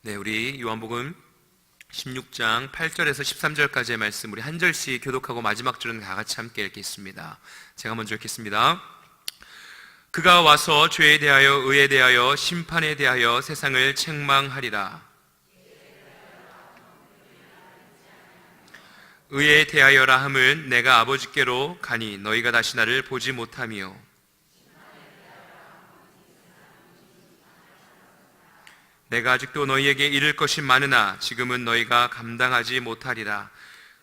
네, 우리 요한복음 16장 8절에서 13절까지의 말씀 우리 한 절씩 교독하고 마지막 줄은 다 같이 함께 읽겠습니다. 제가 먼저 읽겠습니다. 그가 와서 죄에 대하여 의에 대하여 심판에 대하여 세상을 책망하리라. 의에 대하여라 함은 내가 아버지께로 가니 너희가 다시 나를 보지 못하며, 내가 아직도 너희에게 이를 것이 많으나 지금은 너희가 감당하지 못하리라.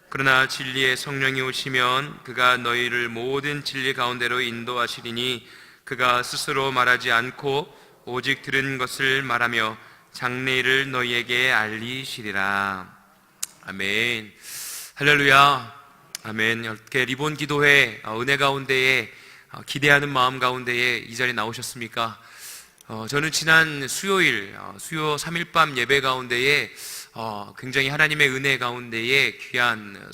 그러나 진리의 성령이 오시면 그가 너희를 모든 진리 가운데로 인도하시리니 그가 스스로 말하지 않고 오직 들은 것을 말하며 장래일을 너희에게 알리시리라. 아멘. 할렐루야. 아멘. 이렇게 리본 기도회 은혜 가운데에 기대하는 마음 가운데에 이 자리에 나오셨습니까? 저는 지난 수요일 수요 3일밤 예배 가운데에 굉장히 하나님의 은혜 가운데에 귀한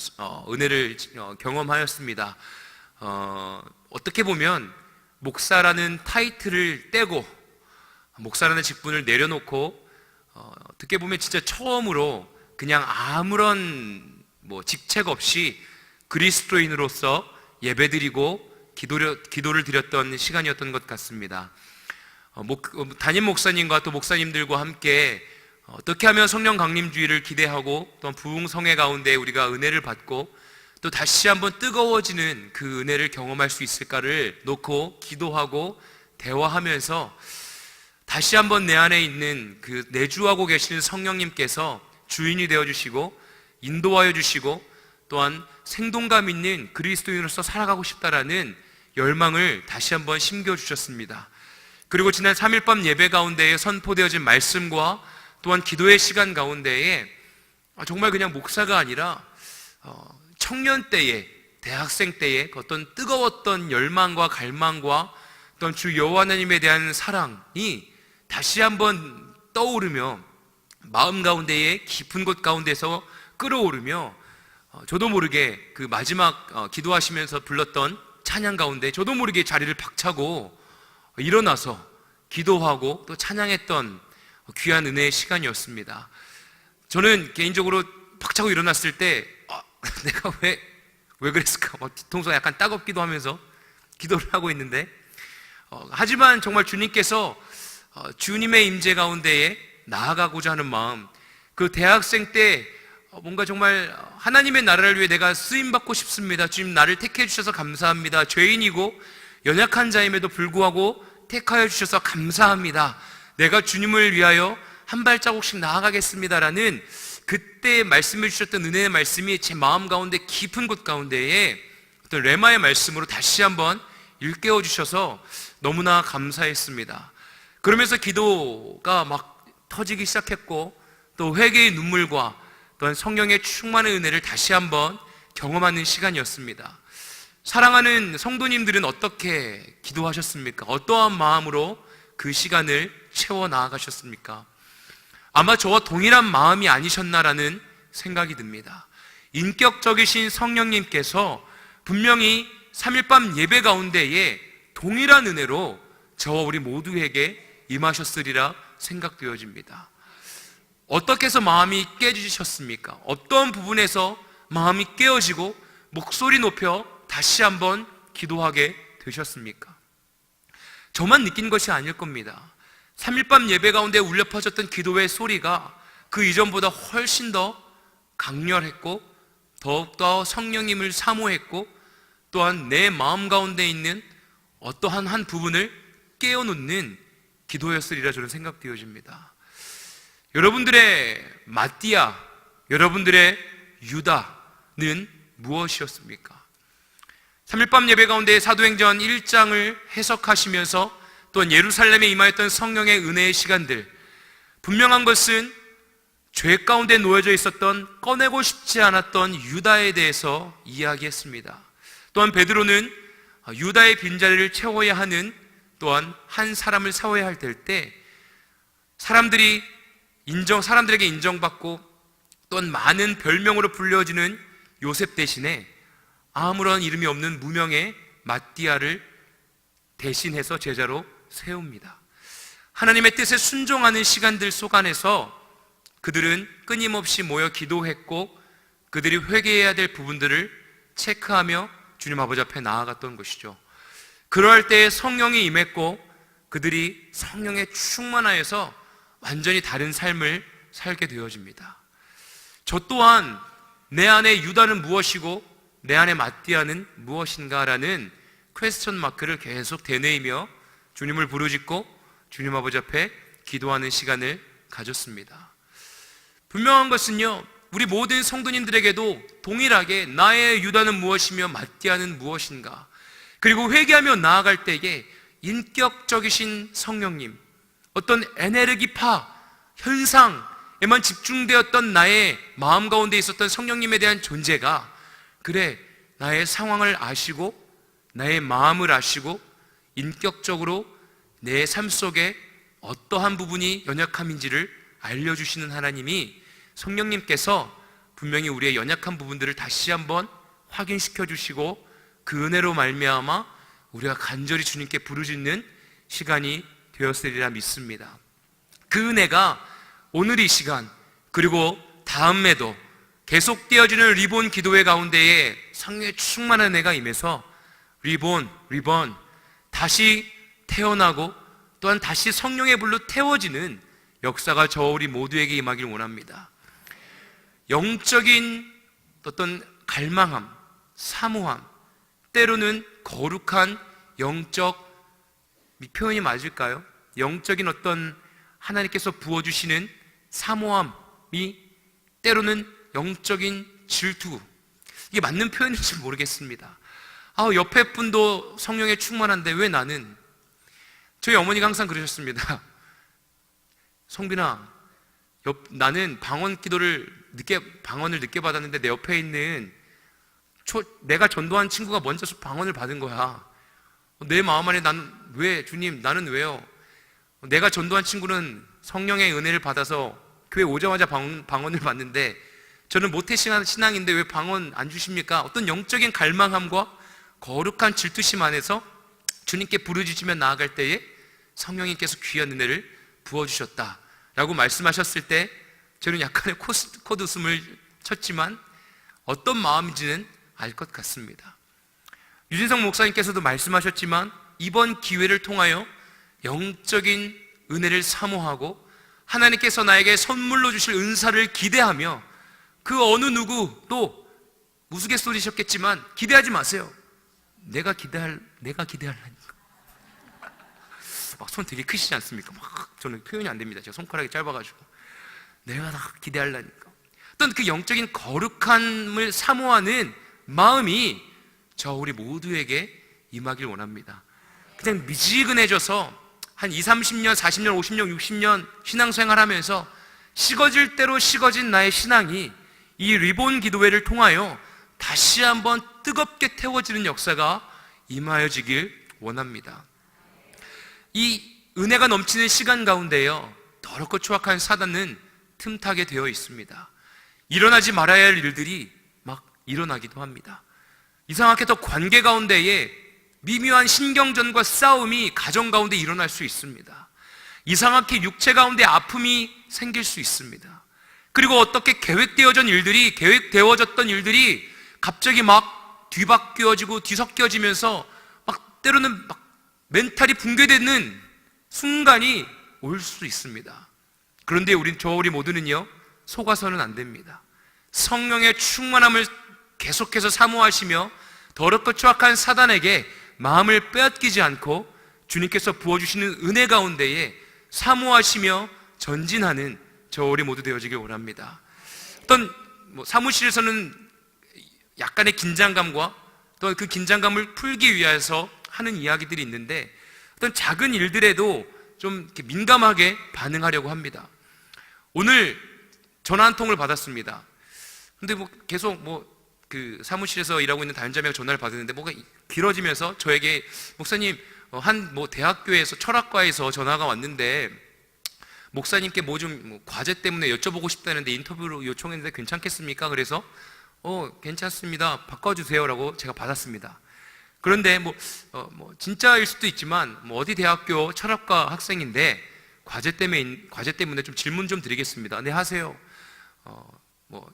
은혜를 경험하였습니다. 어떻게 보면 목사라는 타이틀을 떼고 목사라는 직분을 내려놓고 어떻게 보면 진짜 처음으로 그냥 아무런 직책 없이 그리스도인으로서 예배드리고 기도를 드렸던 시간이었던 것 같습니다. 담임 목사님과 또 목사님들과 함께 어떻게 하면 성령 강림주의를 기대하고 또 부흥성회 가운데 우리가 은혜를 받고 또 다시 한번 뜨거워지는 그 은혜를 경험할 수 있을까를 놓고 기도하고 대화하면서 다시 한번 내 안에 있는 그 내주하고 계시는 성령님께서 주인이 되어주시고 인도하여 주시고 또한 생동감 있는 그리스도인으로서 살아가고 싶다라는 열망을 다시 한번 심겨주셨습니다. 그리고 지난 3일밤 예배 가운데에 선포되어진 말씀과 또한 기도의 시간 가운데에 정말 그냥 목사가 아니라 청년 때에, 대학생 때에 어떤 뜨거웠던 열망과 갈망과 어떤 주 여호와 하나님에 대한 사랑이 다시 한번 떠오르며 마음 가운데에 깊은 곳 가운데서 끌어오르며 저도 모르게 그 마지막 기도하시면서 불렀던 찬양 가운데 저도 모르게 자리를 박차고 일어나서 기도하고 또 찬양했던 귀한 은혜의 시간이었습니다. 저는 개인적으로 박차고 일어났을 때 내가 왜 그랬을까 뒤통수가 약간 따갑기도 하면서 기도를 하고 있는데 하지만 정말 주님께서 주님의 임재 가운데에 나아가고자 하는 마음, 그 대학생 때 뭔가 정말 하나님의 나라를 위해 내가 쓰임받고 싶습니다. 주님 나를 택해 주셔서 감사합니다. 죄인이고 연약한 자임에도 불구하고 택하여 주셔서 감사합니다. 내가 주님을 위하여 한 발자국씩 나아가겠습니다라는 그때 말씀해 주셨던 은혜의 말씀이 제 마음 가운데 깊은 곳 가운데에 어떤 레마의 말씀으로 다시 한번 일깨워 주셔서 너무나 감사했습니다. 그러면서 기도가 막 터지기 시작했고 또 회개의 눈물과 또한 성령의 충만한 은혜를 다시 한번 경험하는 시간이었습니다. 사랑하는 성도님들은 어떻게 기도하셨습니까? 어떠한 마음으로 그 시간을 채워 나아가셨습니까? 아마 저와 동일한 마음이 아니셨나라는 생각이 듭니다. 인격적이신 성령님께서 분명히 3일밤 예배 가운데에 동일한 은혜로 저와 우리 모두에게 임하셨으리라 생각되어집니다. 어떻게 해서 마음이 깨지셨습니까? 어떤 부분에서 마음이 깨어지고 목소리 높여 다시 한번 기도하게 되셨습니까? 저만 느낀 것이 아닐 겁니다. 3일밤 예배 가운데 울려 퍼졌던 기도의 소리가 그 이전보다 훨씬 더 강렬했고 더욱더 성령님을 사모했고 또한 내 마음 가운데 있는 어떠한 한 부분을 깨어놓는 기도였으리라 저는 생각되어집니다. 여러분들의 마띠아, 여러분들의 유다는 무엇이었습니까? 3일밤 예배 가운데 사도행전 1장을 해석하시면서 또한 예루살렘에 임하였던 성령의 은혜의 시간들, 분명한 것은 죄 가운데 놓여져 있었던 꺼내고 싶지 않았던 유다에 대해서 이야기했습니다. 또한 베드로는 유다의 빈자리를 채워야 하는 또한 한 사람을 세워야 할 때 사람들에게 인정받고 또한 많은 별명으로 불려지는 요셉 대신에 아무런 이름이 없는 무명의 마띠아를 대신해서 제자로 세웁니다. 하나님의 뜻에 순종하는 시간들 속 안에서 그들은 끊임없이 모여 기도했고 그들이 회개해야 될 부분들을 체크하며 주님 아버지 앞에 나아갔던 것이죠. 그럴 때에 성령이 임했고 그들이 성령에 충만하여서 완전히 다른 삶을 살게 되어집니다. 저 또한 내 안에 유다는 무엇이고 내 안에 마띠아는 무엇인가라는 퀘스천 마크를 계속 되뇌이며 주님을 부르짖고 주님 아버지 앞에 기도하는 시간을 가졌습니다. 분명한 것은요, 우리 모든 성도님들에게도 동일하게 나의 유다는 무엇이며 마띠아는 무엇인가, 그리고 회개하며 나아갈 때에 인격적이신 성령님, 어떤 에네르기파 현상에만 집중되었던 나의 마음 가운데 있었던 성령님에 대한 존재가, 그래, 나의 상황을 아시고 나의 마음을 아시고 인격적으로 내 삶 속에 어떠한 부분이 연약함인지를 알려주시는 하나님이, 성령님께서 분명히 우리의 연약한 부분들을 다시 한번 확인시켜 주시고 그 은혜로 말미암아 우리가 간절히 주님께 부르짖는 시간이 되었으리라 믿습니다. 그 은혜가 오늘 이 시간 그리고 다음에도 계속되어지는 리본 기도회 가운데에 성령의 충만한 은혜가 임해서 리본 다시 태어나고 또한 다시 성령의 불로 태워지는 역사가 저 우리 모두에게 임하길 원합니다. 영적인 어떤 갈망함, 사모함, 때로는 거룩한 영적, 표현이 맞을까요? 영적인 어떤 하나님께서 부어주시는 사모함이 때로는 영적인 질투, 이게 맞는 표현인지 모르겠습니다. 옆에 분도 성령에 충만한데 왜 나는? 저희 어머니가 항상 그러셨습니다. 성빈아, 나는 방언을 늦게 받았는데 내 옆에 있는 내가 전도한 친구가 먼저 방언을 받은 거야. 내 마음 안에 나는 왜, 주님, 나는 왜요? 내가 전도한 친구는 성령의 은혜를 받아서 교회 오자마자 방언을 받는데 저는 모태신앙인데 왜 방언 안 주십니까? 어떤 영적인 갈망함과 거룩한 질투심 안에서 주님께 부르짖으며 나아갈 때에 성령님께서 귀한 은혜를 부어주셨다라고 말씀하셨을 때 저는 약간의 코드 웃음을 쳤지만 어떤 마음인지는 알 것 같습니다. 유진성 목사님께서도 말씀하셨지만 이번 기회를 통하여 영적인 은혜를 사모하고 하나님께서 나에게 선물로 주실 은사를 기대하며 그 어느 누구도 우스갯소리셨겠지만 기대하지 마세요. 내가 기대하려니까. 막 손 되게 크시지 않습니까? 막 저는 표현이 안 됩니다. 제가 손가락이 짧아가지고. 내가 다 기대하려니까. 어떤 그 영적인 거룩함을 사모하는 마음이 저 우리 모두에게 임하길 원합니다. 그냥 미지근해져서 한 20, 30년, 40년, 50년, 60년 신앙생활 하면서 식어질 대로 식어진 나의 신앙이 이 리본 기도회를 통하여 다시 한번 뜨겁게 태워지는 역사가 임하여지길 원합니다. 이 은혜가 넘치는 시간 가운데요, 더럽고 추악한 사단은 틈타게 되어 있습니다. 일어나지 말아야 할 일들이 막 일어나기도 합니다. 이상하게 더 관계 가운데에 미묘한 신경전과 싸움이 가정 가운데 일어날 수 있습니다. 이상하게 육체 가운데 아픔이 생길 수 있습니다. 그리고 어떻게 계획되어졌던 일들이 갑자기 막 뒤섞여지면서 막 때로는 막 멘탈이 붕괴되는 순간이 올 수 있습니다. 그런데 우리 모두는요, 속아서는 안 됩니다. 성령의 충만함을 계속해서 사모하시며 더럽고 추악한 사단에게 마음을 빼앗기지 않고 주님께서 부어주시는 은혜 가운데에 사모하시며 전진하는 저 우리 모두 되어지길 원합니다. 어떤 사무실에서는 약간의 긴장감과 또 그 긴장감을 풀기 위해서 하는 이야기들이 있는데 어떤 작은 일들에도 좀 이렇게 민감하게 반응하려고 합니다. 오늘 전화 한 통을 받았습니다. 근데 계속 그 사무실에서 일하고 있는 다연자매가 전화를 받았는데 뭐가 길어지면서 저에게 목사님, 한 대학교에서 철학과에서 전화가 왔는데 목사님께 과제 때문에 여쭤보고 싶다는데 인터뷰로 요청했는데 괜찮겠습니까? 그래서 괜찮습니다. 바꿔주세요라고 제가 받았습니다. 그런데 진짜일 수도 있지만 어디 대학교 철학과 학생인데 과제 때문에 좀 질문 좀 드리겠습니다. 네, 하세요.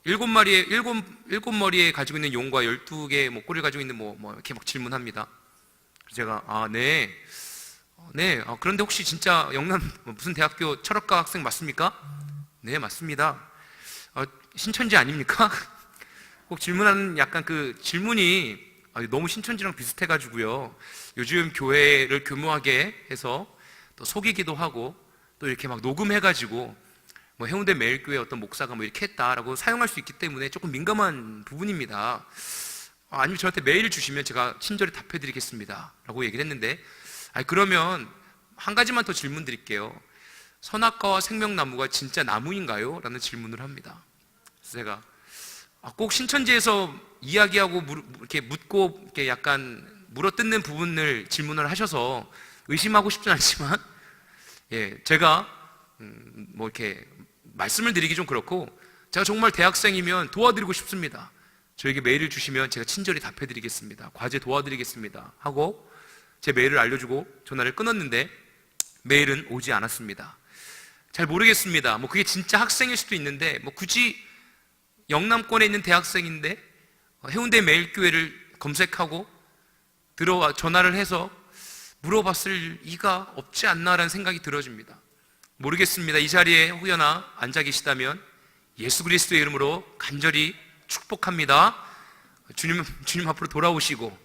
일곱 머리에 가지고 있는 용과 12개 꼬리를 가지고 있는 이렇게 막 질문합니다. 제가, 네. 그런데 혹시 진짜 영남 무슨 대학교 철학과 학생 맞습니까? 네, 맞습니다. 신천지 아닙니까? 꼭 질문하는 약간 그 질문이 너무 신천지랑 비슷해가지고요. 요즘 교회를 교묘하게 해서 또 속이기도 하고 또 이렇게 막 녹음해가지고 해운대 매일교회 어떤 목사가 이렇게 했다라고 사용할 수 있기 때문에 조금 민감한 부분입니다. 아니면 저한테 메일을 주시면 제가 친절히 답해드리겠습니다 라고 얘기를 했는데, 그러면 한 가지만 더 질문 드릴게요. 선악과와 생명나무가 진짜 나무인가요? 라는 질문을 합니다. 그래서 제가 꼭 신천지에서 이야기하고 이렇게 묻고 이렇게 약간 물어뜯는 부분을 질문을 하셔서 의심하고 싶진 않지만, 제가 이렇게 말씀을 드리기 좀 그렇고, 제가 정말 대학생이면 도와드리고 싶습니다. 저에게 메일을 주시면 제가 친절히 답해드리겠습니다. 과제 도와드리겠습니다 하고 제 메일을 알려주고 전화를 끊었는데 메일은 오지 않았습니다. 잘 모르겠습니다. 그게 진짜 학생일 수도 있는데 굳이 영남권에 있는 대학생인데 해운대 매일교회를 검색하고 들어와 전화를 해서 물어봤을 이가 없지 않나라는 생각이 들어집니다. 모르겠습니다. 이 자리에 혹여나 앉아 계시다면 예수 그리스도의 이름으로 간절히 축복합니다. 주님 앞으로 돌아오시고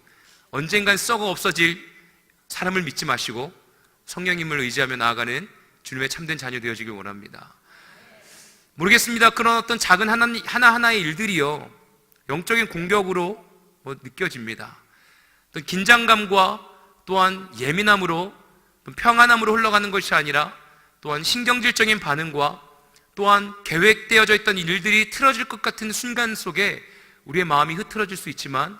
언젠간 썩어 없어질 사람을 믿지 마시고 성령님을 의지하며 나아가는 주님의 참된 자녀 되어지길 원합니다. 모르겠습니다. 그런 어떤 작은 하나하나의 일들이요, 영적인 공격으로 느껴집니다. 어떤 긴장감과 또한 예민함으로, 평안함으로 흘러가는 것이 아니라 또한 신경질적인 반응과 또한 계획되어져 있던 일들이 틀어질 것 같은 순간 속에 우리의 마음이 흐트러질 수 있지만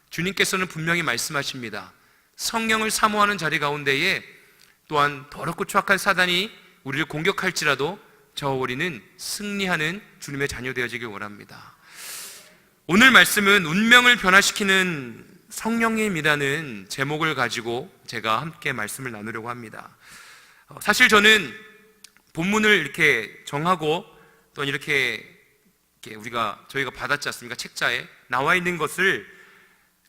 주님께서는 분명히 말씀하십니다. 성령을 사모하는 자리 가운데에 또한 더럽고 추악한 사단이 우리를 공격할지라도 저 우리는 승리하는 주님의 자녀 되어지길 원합니다. 오늘 말씀은 운명을 변화시키는 성령님이라는 제목을 가지고 제가 함께 말씀을 나누려고 합니다. 사실 저는 본문을 이렇게 정하고 또 이렇게 저희가 받았지 않습니까? 책자에 나와 있는 것을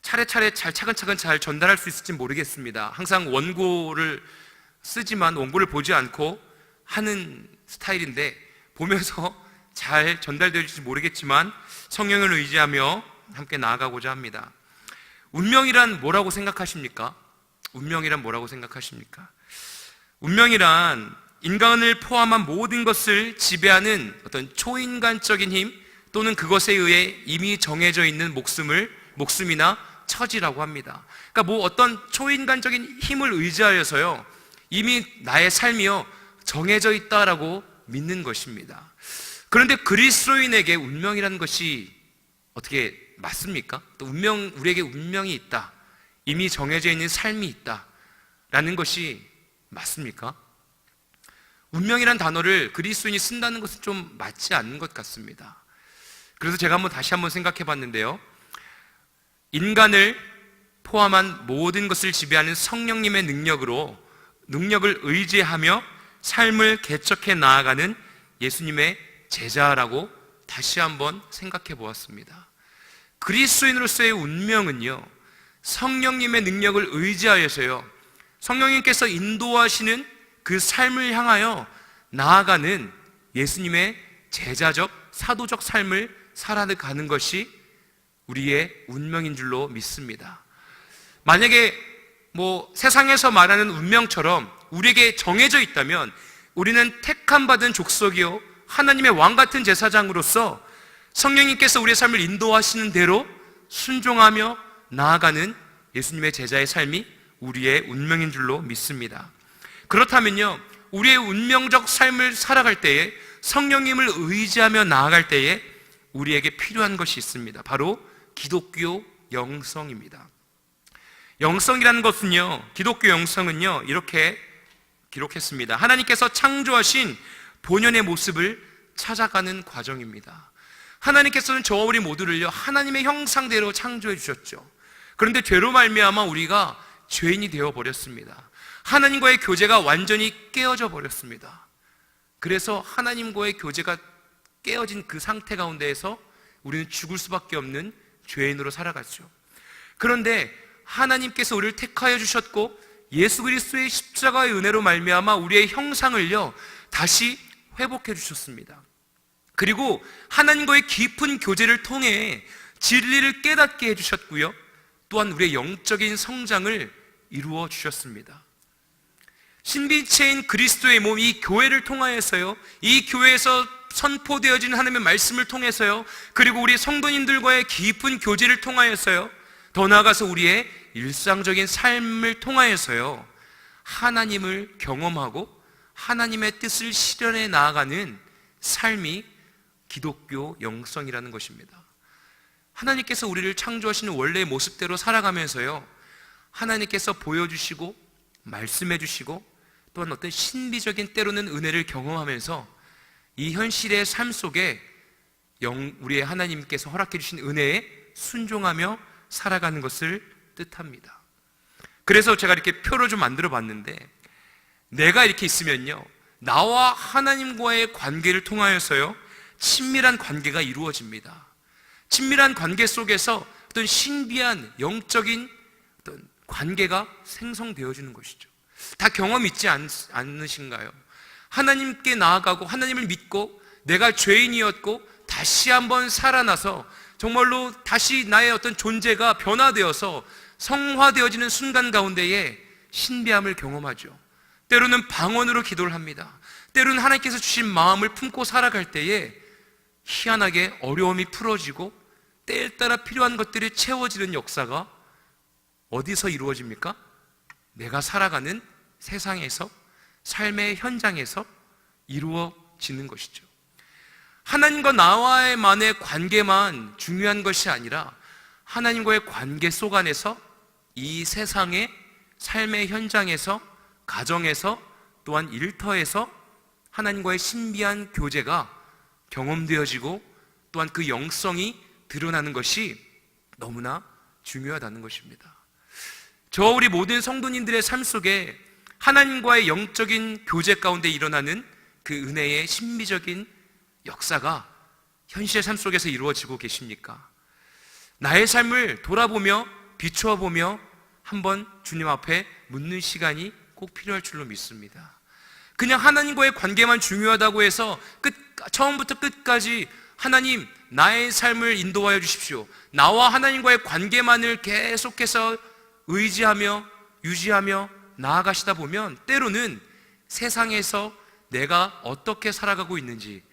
차례차례 차근차근 잘 전달할 수 있을지 모르겠습니다. 항상 원고를 쓰지만 원고를 보지 않고 하는 스타일인데 보면서 잘 전달될지 모르겠지만 성령을 의지하며 함께 나아가고자 합니다. 운명이란 뭐라고 생각하십니까? 운명이란 뭐라고 생각하십니까? 운명이란 인간을 포함한 모든 것을 지배하는 어떤 초인간적인 힘 또는 그것에 의해 이미 정해져 있는 목숨이나 처지라고 합니다. 그러니까 어떤 초인간적인 힘을 의지하여서요, 이미 나의 삶이요 정해져 있다라고 믿는 것입니다. 그런데 그리스도인에게 운명이라는 것이 어떻게 맞습니까? 또 우리에게 운명이 있다, 이미 정해져 있는 삶이 있다라는 것이 맞습니까? 운명이란 단어를 그리스도인이 쓴다는 것은 좀 맞지 않는 것 같습니다. 그래서 제가 다시 한번 생각해 봤는데요, 인간을 포함한 모든 것을 지배하는 성령님의 능력을 의지하며 삶을 개척해 나아가는 예수님의 제자라고 다시 한번 생각해 보았습니다. 그리스도인으로서의 운명은요, 성령님의 능력을 의지하여서요, 성령님께서 인도하시는 그 삶을 향하여 나아가는 예수님의 제자적, 사도적 삶을 살아가는 것이 우리의 운명인 줄로 믿습니다. 만약에 세상에서 말하는 운명처럼 우리에게 정해져 있다면 우리는 택함 받은 족속이요 하나님의 왕 같은 제사장으로서 성령님께서 우리의 삶을 인도하시는 대로 순종하며 나아가는 예수님의 제자의 삶이 우리의 운명인 줄로 믿습니다. 그렇다면요, 우리의 운명적 삶을 살아갈 때에, 성령님을 의지하며 나아갈 때에 우리에게 필요한 것이 있습니다. 바로 기독교 영성입니다. 영성이라는 것은요, 기독교 영성은요, 이렇게 기록했습니다. 하나님께서 창조하신 본연의 모습을 찾아가는 과정입니다. 하나님께서는 저와 우리 모두를요, 하나님의 형상대로 창조해 주셨죠. 그런데 죄로 말미암아 우리가 죄인이 되어 버렸습니다. 하나님과의 교제가 완전히 깨어져 버렸습니다. 그래서 하나님과의 교제가 깨어진 그 상태 가운데에서 우리는 죽을 수밖에 없는 죄인으로 살아갔죠. 그런데 하나님께서 우리를 택하여 주셨고 예수 그리스도의 십자가의 은혜로 말미암아 우리의 형상을요 다시 회복해 주셨습니다. 그리고 하나님과의 깊은 교제를 통해 진리를 깨닫게 해주셨고요, 또한 우리의 영적인 성장을 이루어 주셨습니다. 신비체인 그리스도의 몸, 이 교회를 통하여서요, 이 교회에서 선포되어진 하나님의 말씀을 통해서요, 그리고 우리 성도님들과의 깊은 교제를 통하여서요, 더 나아가서 우리의 일상적인 삶을 통하여서요, 하나님을 경험하고 하나님의 뜻을 실현해 나아가는 삶이 기독교 영성이라는 것입니다. 하나님께서 우리를 창조하시는 원래의 모습대로 살아가면서요, 하나님께서 보여주시고 말씀해 주시고 또한 어떤 신비적인 때로는 은혜를 경험하면서 이 현실의 삶 속에 우리의 하나님께서 허락해 주신 은혜에 순종하며 살아가는 것을 뜻합니다. 그래서 제가 이렇게 표를 좀 만들어 봤는데, 내가 이렇게 있으면요, 나와 하나님과의 관계를 통하여서요 친밀한 관계가 이루어집니다. 친밀한 관계 속에서 어떤 신비한 영적인 어떤 관계가 생성되어지는 것이죠. 다 경험 있지 않으신가요? 하나님께 나아가고 하나님을 믿고 내가 죄인이었고 다시 한번 살아나서 정말로 다시 나의 어떤 존재가 변화되어서 성화되어지는 순간 가운데에 신비함을 경험하죠. 때로는 방언으로 기도를 합니다. 때로는 하나님께서 주신 마음을 품고 살아갈 때에 희한하게 어려움이 풀어지고 때에 따라 필요한 것들이 채워지는 역사가 어디서 이루어집니까? 내가 살아가는 세상에서, 삶의 현장에서 이루어지는 것이죠. 하나님과 나와의만의 관계만 중요한 것이 아니라 하나님과의 관계 속 안에서 이 세상의 삶의 현장에서, 가정에서, 또한 일터에서 하나님과의 신비한 교제가 경험되어지고 또한 그 영성이 드러나는 것이 너무나 중요하다는 것입니다. 저 우리 모든 성도님들의 삶 속에 하나님과의 영적인 교제 가운데 일어나는 그 은혜의 신비적인 역사가 현실의 삶 속에서 이루어지고 계십니까? 나의 삶을 돌아보며 비추어 보며 한번 주님 앞에 묻는 시간이 꼭 필요할 줄로 믿습니다. 그냥 하나님과의 관계만 중요하다고 해서 처음부터 끝까지 하나님 나의 삶을 인도하여 주십시오, 나와 하나님과의 관계만을 계속해서 의지하며 유지하며 나아가시다 보면 때로는 세상에서 내가 어떻게 살아가고 있는지,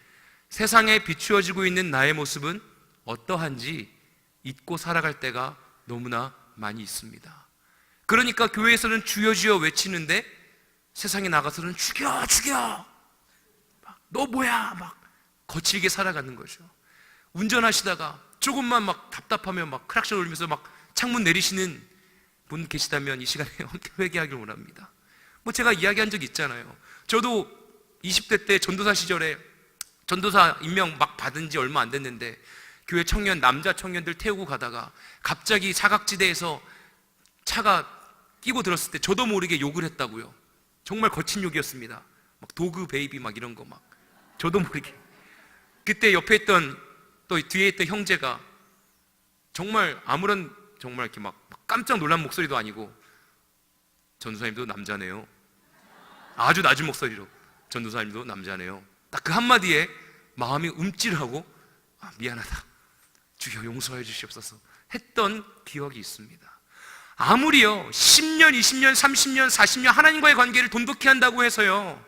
세상에 비추어지고 있는 나의 모습은 어떠한지 잊고 살아갈 때가 너무나 많이 있습니다. 그러니까 교회에서는 주여 주여 외치는데 세상에 나가서는 죽여 죽여, 너 뭐야, 막 거칠게 살아가는 거죠. 운전하시다가 조금만 막 답답하면 막 크락션 울리면서 막 창문 내리시는 분 계시다면 이 시간에 회개하길 원합니다. 제가 이야기한 적 있잖아요. 저도 20대 때 전도사 시절에 전도사 임명 막 받은 지 얼마 안 됐는데 교회 남자 청년들 태우고 가다가 갑자기 사각지대에서 차가 끼고 들었을 때 저도 모르게 욕을 했다고요. 정말 거친 욕이었습니다. 막 도그 베이비 막 이런 거 막 저도 모르게. 그때 옆에 있던 또 뒤에 있던 형제가 정말 정말 이렇게 막 깜짝 놀란 목소리도 아니고, 전도사님도 남자네요. 아주 낮은 목소리로 전도사님도 남자네요. 딱 그 한마디에 마음이 움찔하고 미안하다, 주여 용서해 주시옵소서 했던 기억이 있습니다. 아무리요 10년, 20년, 30년, 40년 하나님과의 관계를 돈독히 한다고 해서요,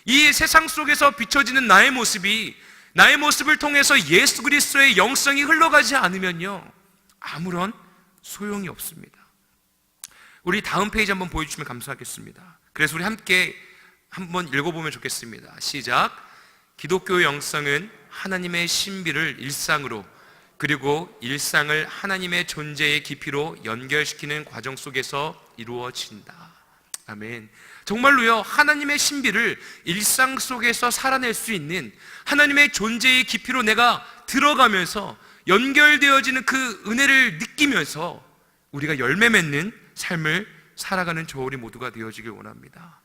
이 세상 속에서 비춰지는 나의 모습을 통해서 예수 그리스도의 영성이 흘러가지 않으면요 아무런 소용이 없습니다. 우리 다음 페이지 한번 보여주시면 감사하겠습니다. 그래서 우리 함께 한번 읽어보면 좋겠습니다. 시작. 기독교 영성은 하나님의 신비를 일상으로, 그리고 일상을 하나님의 존재의 깊이로 연결시키는 과정 속에서 이루어진다. 아멘. 정말로요 하나님의 신비를 일상 속에서 살아낼 수 있는 하나님의 존재의 깊이로 내가 들어가면서 연결되어지는 그 은혜를 느끼면서 우리가 열매 맺는 삶을 살아가는 저 우리 모두가 되어지길 원합니다.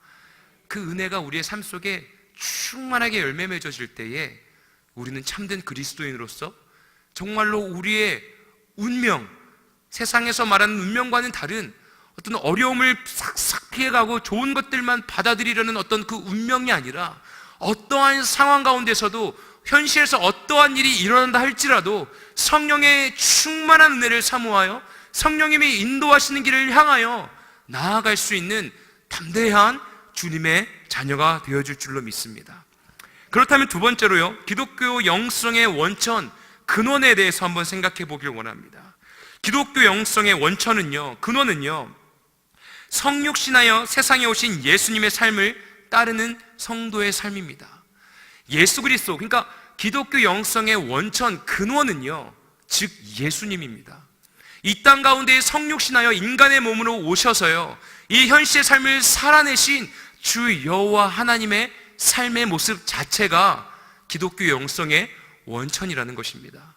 그 은혜가 우리의 삶 속에 충만하게 열매 맺어질 때에 우리는 참된 그리스도인으로서 정말로 우리의 운명, 세상에서 말하는 운명과는 다른 어떤 어려움을 싹싹 피해가고 좋은 것들만 받아들이려는 어떤 그 운명이 아니라, 어떠한 상황 가운데서도 현실에서 어떠한 일이 일어난다 할지라도 성령의 충만한 은혜를 사모하여 성령님이 인도하시는 길을 향하여 나아갈 수 있는 담대한 주님의 자녀가 되어줄 줄로 믿습니다. 그렇다면 두 번째로요, 기독교 영성의 원천, 근원에 대해서 한번 생각해 보길 원합니다. 기독교 영성의 원천은요, 근원은요, 성육신하여 세상에 오신 예수님의 삶을 따르는 성도의 삶입니다. 예수 그리스도, 그러니까 기독교 영성의 원천, 근원은요, 즉 예수님입니다. 이 땅 가운데 성육신하여 인간의 몸으로 오셔서요, 이 현실의 삶을 살아내신 주 여호와 하나님의 삶의 모습 자체가 기독교 영성의 원천이라는 것입니다.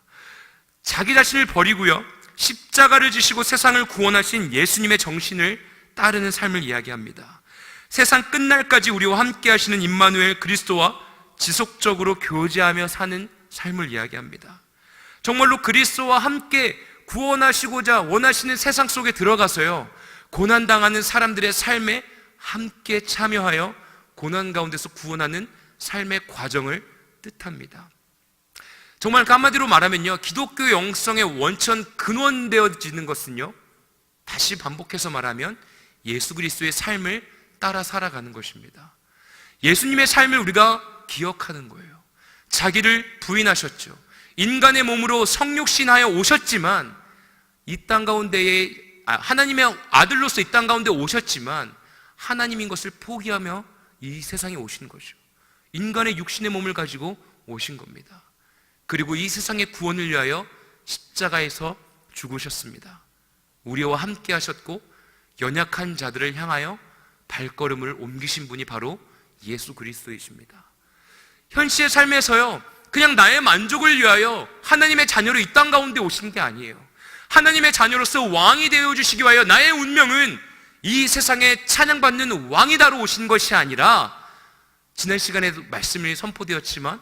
자기 자신을 버리고요, 십자가를 지시고 세상을 구원하신 예수님의 정신을 따르는 삶을 이야기합니다. 세상 끝날까지 우리와 함께 하시는 임마누엘 그리스도와 지속적으로 교제하며 사는 삶을 이야기합니다. 정말로 그리스도와 함께 구원하시고자 원하시는 세상 속에 들어가서요, 고난당하는 사람들의 삶에 함께 참여하여 고난 가운데서 구원하는 삶의 과정을 뜻합니다. 정말 한마디로 말하면요, 기독교 영성의 원천 근원되어지는 것은요, 다시 반복해서 말하면 예수 그리스도의 삶을 따라 살아가는 것입니다. 예수님의 삶을 우리가 기억하는 거예요. 자기를 부인하셨죠. 인간의 몸으로 성육신하여 오셨지만, 이 땅 가운데에 하나님의 아들로서 이 땅 가운데 오셨지만 하나님인 것을 포기하며 이 세상에 오신 거죠. 인간의 육신의 몸을 가지고 오신 겁니다. 그리고 이 세상의 구원을 위하여 십자가에서 죽으셨습니다. 우리와 함께 하셨고 연약한 자들을 향하여 발걸음을 옮기신 분이 바로 예수 그리스도이십니다. 현실의 삶에서요, 그냥 나의 만족을 위하여 하나님의 자녀로 이 땅 가운데 오신 게 아니에요. 하나님의 자녀로서 왕이 되어주시기 위하여 나의 운명은 이 세상에 찬양받는 왕이다로 오신 것이 아니라, 지난 시간에도 말씀이 선포되었지만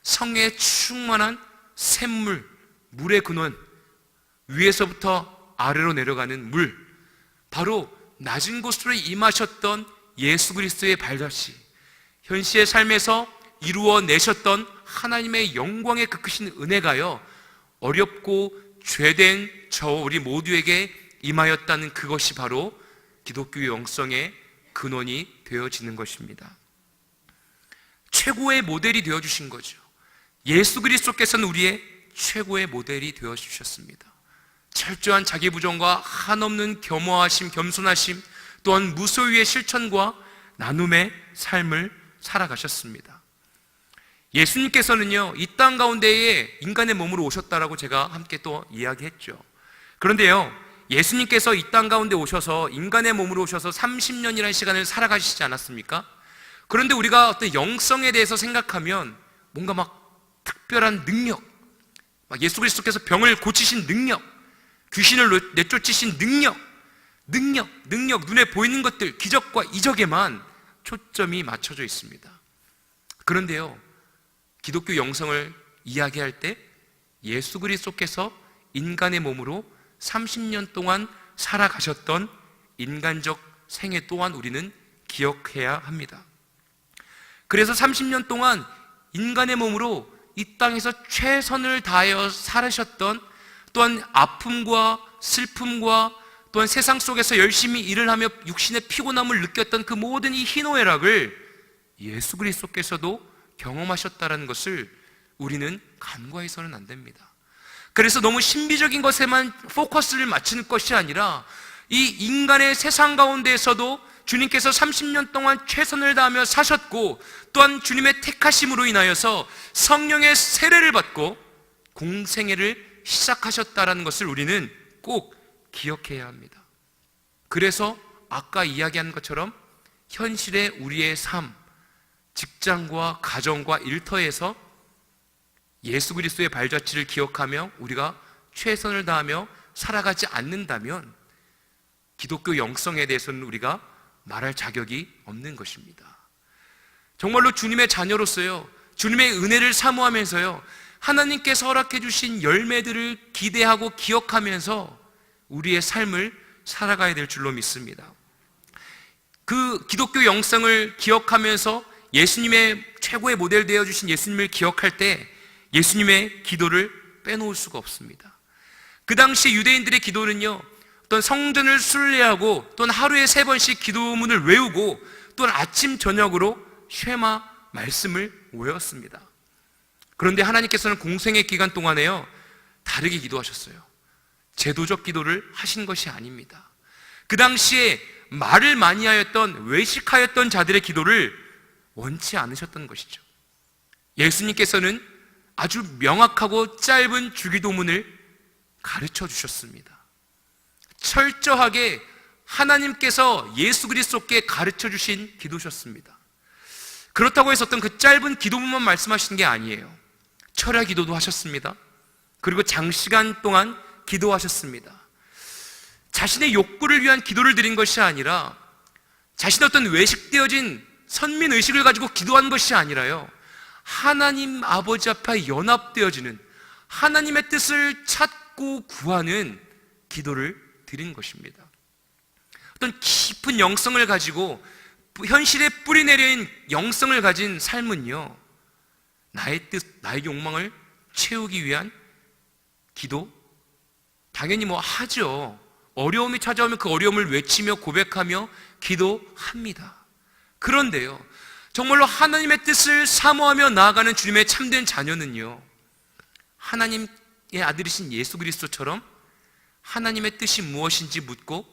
성의 충만한 샘물, 물의 근원, 위에서부터 아래로 내려가는 물, 바로 낮은 곳으로 임하셨던 예수 그리스도의 발자취, 현실의 삶에서 이루어내셨던 하나님의 영광의 그 크신 은혜가요, 어렵고 죄된 저 우리 모두에게 임하였다는 그것이 바로 기독교 영성의 근원이 되어지는 것입니다. 최고의 모델이 되어주신 거죠. 예수 그리스도께서는 우리의 최고의 모델이 되어주셨습니다. 철저한 자기 부정과 한없는 겸허하심, 겸손하심, 또한 무소유의 실천과 나눔의 삶을 살아가셨습니다. 예수님께서는요, 이 땅 가운데에 인간의 몸으로 오셨다라고 제가 함께 또 이야기했죠. 그런데요, 예수님께서 이 땅 가운데 오셔서 인간의 몸으로 오셔서 30년이라는 시간을 살아가시지 않았습니까? 그런데 우리가 어떤 영성에 대해서 생각하면 뭔가 막 특별한 능력, 막 예수 그리스도께서 병을 고치신 능력, 귀신을 내쫓으신 능력, 눈에 보이는 것들, 기적과 이적에만 초점이 맞춰져 있습니다. 그런데요, 기독교 영성을 이야기할 때 예수 그리스도께서 인간의 몸으로 30년 동안 살아가셨던 인간적 생애 또한 우리는 기억해야 합니다. 그래서 30년 동안 인간의 몸으로 이 땅에서 최선을 다하여 살으셨던, 또한 아픔과 슬픔과 또한 세상 속에서 열심히 일을 하며 육신의 피곤함을 느꼈던 그 모든 이 희노애락을 예수 그리스도께서도 경험하셨다는 것을 우리는 간과해서는 안 됩니다. 그래서 너무 신비적인 것에만 포커스를 맞추는 것이 아니라, 이 인간의 세상 가운데에서도 주님께서 30년 동안 최선을 다하며 사셨고, 또한 주님의 택하심으로 인하여서 성령의 세례를 받고 공생애를 시작하셨다는 것을 우리는 꼭 기억해야 합니다. 그래서 아까 이야기한 것처럼 현실의 우리의 삶, 직장과 가정과 일터에서 예수 그리스도의 발자취를 기억하며 우리가 최선을 다하며 살아가지 않는다면 기독교 영성에 대해서는 우리가 말할 자격이 없는 것입니다. 정말로 주님의 자녀로서요, 주님의 은혜를 사모하면서요, 하나님께서 허락해 주신 열매들을 기대하고 기억하면서 우리의 삶을 살아가야 될 줄로 믿습니다. 그 기독교 영성을 기억하면서 예수님의 최고의 모델 되어주신 예수님을 기억할 때 예수님의 기도를 빼놓을 수가 없습니다. 그 당시 유대인들의 기도는요, 또는 성전을 순례하고 또는 하루에 3번씩 기도문을 외우고 또는 아침 저녁으로 쉐마 말씀을 외웠습니다. 그런데 하나님께서는 공생의 기간 동안에요, 다르게 기도하셨어요. 제도적 기도를 하신 것이 아닙니다. 그 당시에 말을 많이 하였던, 외식하였던 자들의 기도를 원치 않으셨던 것이죠. 예수님께서는 아주 명확하고 짧은 주기도문을 가르쳐 주셨습니다. 철저하게 하나님께서 예수 그리스도께 가르쳐 주신 기도셨습니다. 그렇다고 해서 어떤 그 짧은 기도문만 말씀하시는 게 아니에요. 철야 기도도 하셨습니다. 그리고 장시간 동안 기도하셨습니다. 자신의 욕구를 위한 기도를 드린 것이 아니라, 자신의 어떤 외식되어진 선민의식을 가지고 기도한 것이 아니라요, 하나님 아버지 앞에 연합되어지는 하나님의 뜻을 찾고 구하는 기도를 드린 것입니다. 어떤 깊은 영성을 가지고 현실에 뿌리 내린 영성을 가진 삶은요, 나의 뜻, 나의 욕망을 채우기 위한 기도? 당연히 하죠. 어려움이 찾아오면 그 어려움을 외치며 고백하며 기도합니다. 그런데요, 정말로 하나님의 뜻을 사모하며 나아가는 주님의 참된 자녀는요, 하나님의 아들이신 예수 그리스도처럼 하나님의 뜻이 무엇인지 묻고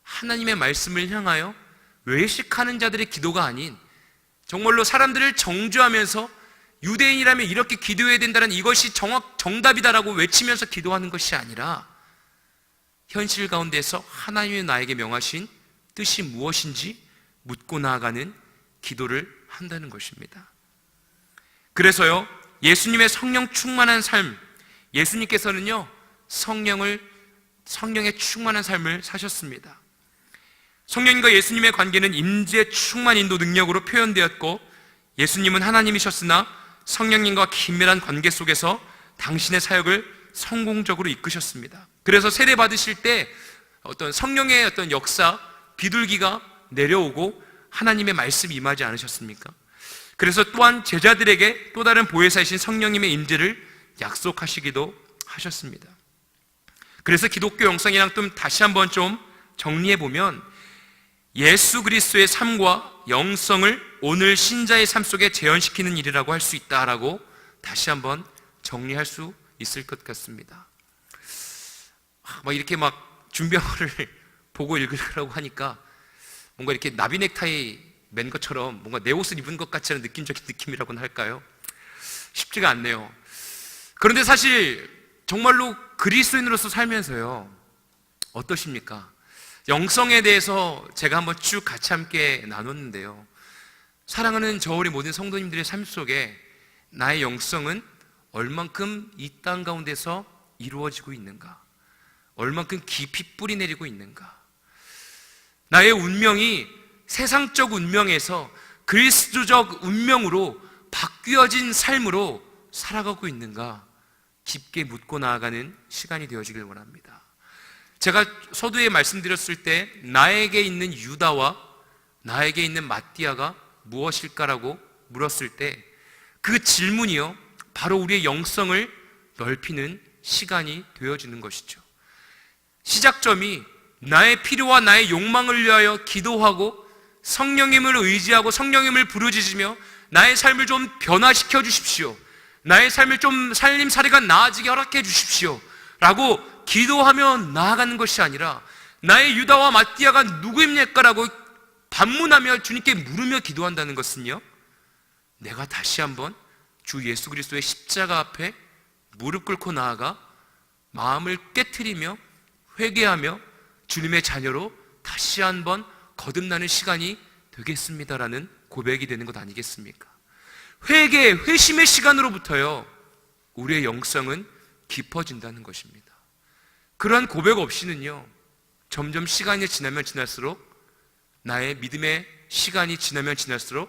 하나님의 말씀을 향하여 외식하는 자들의 기도가 아닌, 정말로 사람들을 정죄하면서 유대인이라면 이렇게 기도해야 된다는 이것이 정답이다라고 외치면서 기도하는 것이 아니라, 현실 가운데서 하나님이 나에게 명하신 뜻이 무엇인지 묻고 나아가는 기도를 한다는 것입니다. 그래서요, 예수님의 성령 충만한 삶, 예수님께서는요, 성령에 충만한 삶을 사셨습니다. 성령님과 예수님의 관계는 임재, 충만, 인도, 능력으로 표현되었고, 예수님은 하나님이셨으나 성령님과 긴밀한 관계 속에서 당신의 사역을 성공적으로 이끄셨습니다. 그래서 세례 받으실 때 어떤 성령의 어떤 역사, 비둘기가 내려오고 하나님의 말씀이 임하지 않으셨습니까? 그래서 또한 제자들에게 또 다른 보혜사이신 성령님의 임재를 약속하시기도 하셨습니다. 그래서 기독교 영성이랑 좀 다시 한번 좀 정리해 보면, 예수 그리스도의 삶과 영성을 오늘 신자의 삶 속에 재현시키는 일이라고 할 수 있다라고 다시 한번 정리할 수 있을 것 같습니다. 이렇게 준비한 거를 보고 읽으라고 하니까 뭔가 이렇게 나비 넥타이 맨 것처럼 뭔가 내 옷을 입은 것 같지 않은 느낌적인 느낌이라고는 할까요? 쉽지가 않네요. 그런데 사실 정말로 그리스도인으로서 살면서요, 어떠십니까? 영성에 대해서 제가 한번 쭉 같이 함께 나눴는데요, 사랑하는 저 우리 모든 성도님들의 삶 속에 나의 영성은 얼만큼 이 땅 가운데서 이루어지고 있는가? 얼만큼 깊이 뿌리 내리고 있는가? 나의 운명이 세상적 운명에서 그리스도적 운명으로 바뀌어진 삶으로 살아가고 있는가? 깊게 묻고 나아가는 시간이 되어지길 원합니다. 제가 서두에 말씀드렸을 때 나에게 있는 유다와 나에게 있는 마띠아가 무엇일까라고 물었을 때 그 질문이요, 바로 우리의 영성을 넓히는 시간이 되어지는 것이죠. 시작점이 나의 필요와 나의 욕망을 위하여 기도하고 성령님을 의지하고 성령님을 부르짖으며 나의 삶을 좀 변화시켜 주십시오, 나의 삶을 좀 살림살이가 나아지게 허락해 주십시오 라고 기도하며 나아가는 것이 아니라, 나의 유다와 마띠아가 누구입니까? 라고 반문하며 주님께 물으며 기도한다는 것은요, 내가 다시 한번 주 예수 그리스도의 십자가 앞에 무릎 꿇고 나아가 마음을 깨트리며 회개하며 주님의 자녀로 다시 한번 거듭나는 시간이 되겠습니다라는 고백이 되는 것 아니겠습니까? 회개, 회심의 시간으로부터요, 우리의 영성은 깊어진다는 것입니다. 그러한 고백 없이는요, 점점 시간이 지나면 지날수록, 나의 믿음의 시간이 지나면 지날수록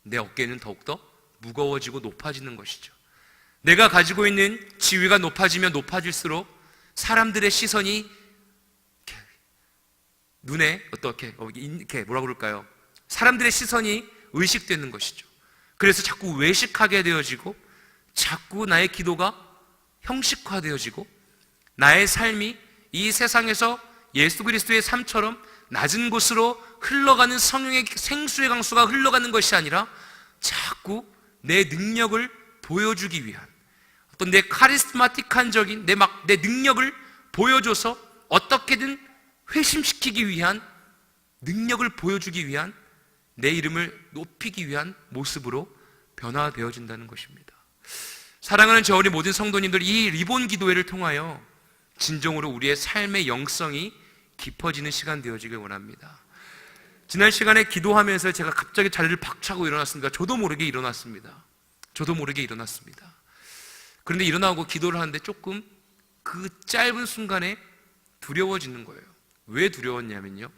내 어깨는 더욱더 무거워지고 높아지는 것이죠. 내가 가지고 있는 지위가 높아지면 높아질수록 사람들의 시선이 눈에 어떻게 뭐라 그럴까요? 사람들의 시선이 의식되는 것이죠. 그래서 자꾸 외식하게 되어지고, 자꾸 나의 기도가 형식화되어지고, 나의 삶이 이 세상에서 예수 그리스도의 삶처럼 낮은 곳으로 흘러가는 성령의 생수의 강수가 흘러가는 것이 아니라 자꾸 내 능력을 보여주기 위한, 어떤 내 카리스마틱한적인 내 능력을 보여줘서 어떻게든 회심시키기 위한, 능력을 보여주기 위한, 내 이름을 높이기 위한 모습으로 변화되어진다는 것입니다. 사랑하는 저 우리 모든 성도님들, 이 리본 기도회를 통하여 진정으로 우리의 삶의 영성이 깊어지는 시간 되어지길 원합니다. 지난 시간에 기도하면서 제가 갑자기 자리를 박차고 일어났습니다. 저도 모르게 일어났습니다. 그런데 일어나고 기도를 하는데 조금 그 짧은 순간에 두려워지는 거예요. 왜 두려웠냐면요,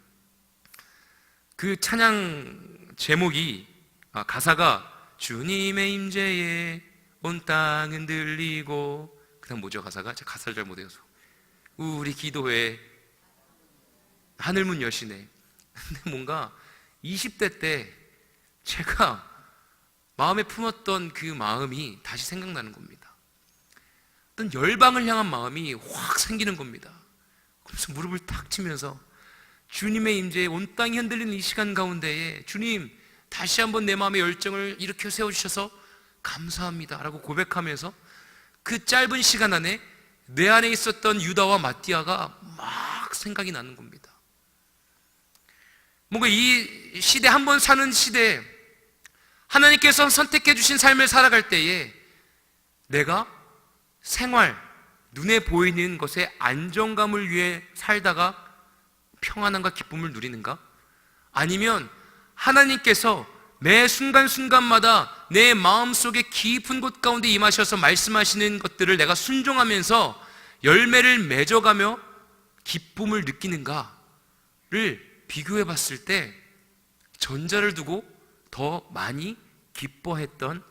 그 찬양 제목이, 가사가 주님의 임재에 온 땅은 들리고, 그 다음 뭐죠 가사가? 제가 가사를 잘 못해서. 우리 기도회 하늘문 여시네. 근데 뭔가 20대 때 제가 마음에 품었던 그 마음이 다시 생각나는 겁니다. 어떤 열방을 향한 마음이 확 생기는 겁니다. 그래서 무릎을 탁 치면서 주님의 임재에 온 땅이 흔들리는 이 시간 가운데에 주님, 다시 한번 내 마음의 열정을 일으켜 세워주셔서 감사합니다 라고 고백하면서 그 짧은 시간 안에 내 안에 있었던 유다와 마띠아가 막 생각이 나는 겁니다. 뭔가 이 시대, 한번 사는 시대에 하나님께서 선택해 주신 삶을 살아갈 때에 내가 생활, 눈에 보이는 것에 안정감을 위해 살다가 평안함과 기쁨을 누리는가? 아니면 하나님께서 매 순간순간마다 내 마음속에 깊은 곳 가운데 임하셔서 말씀하시는 것들을 내가 순종하면서 열매를 맺어가며 기쁨을 느끼는가를 비교해 봤을 때 전자를 두고 더 많이 기뻐했던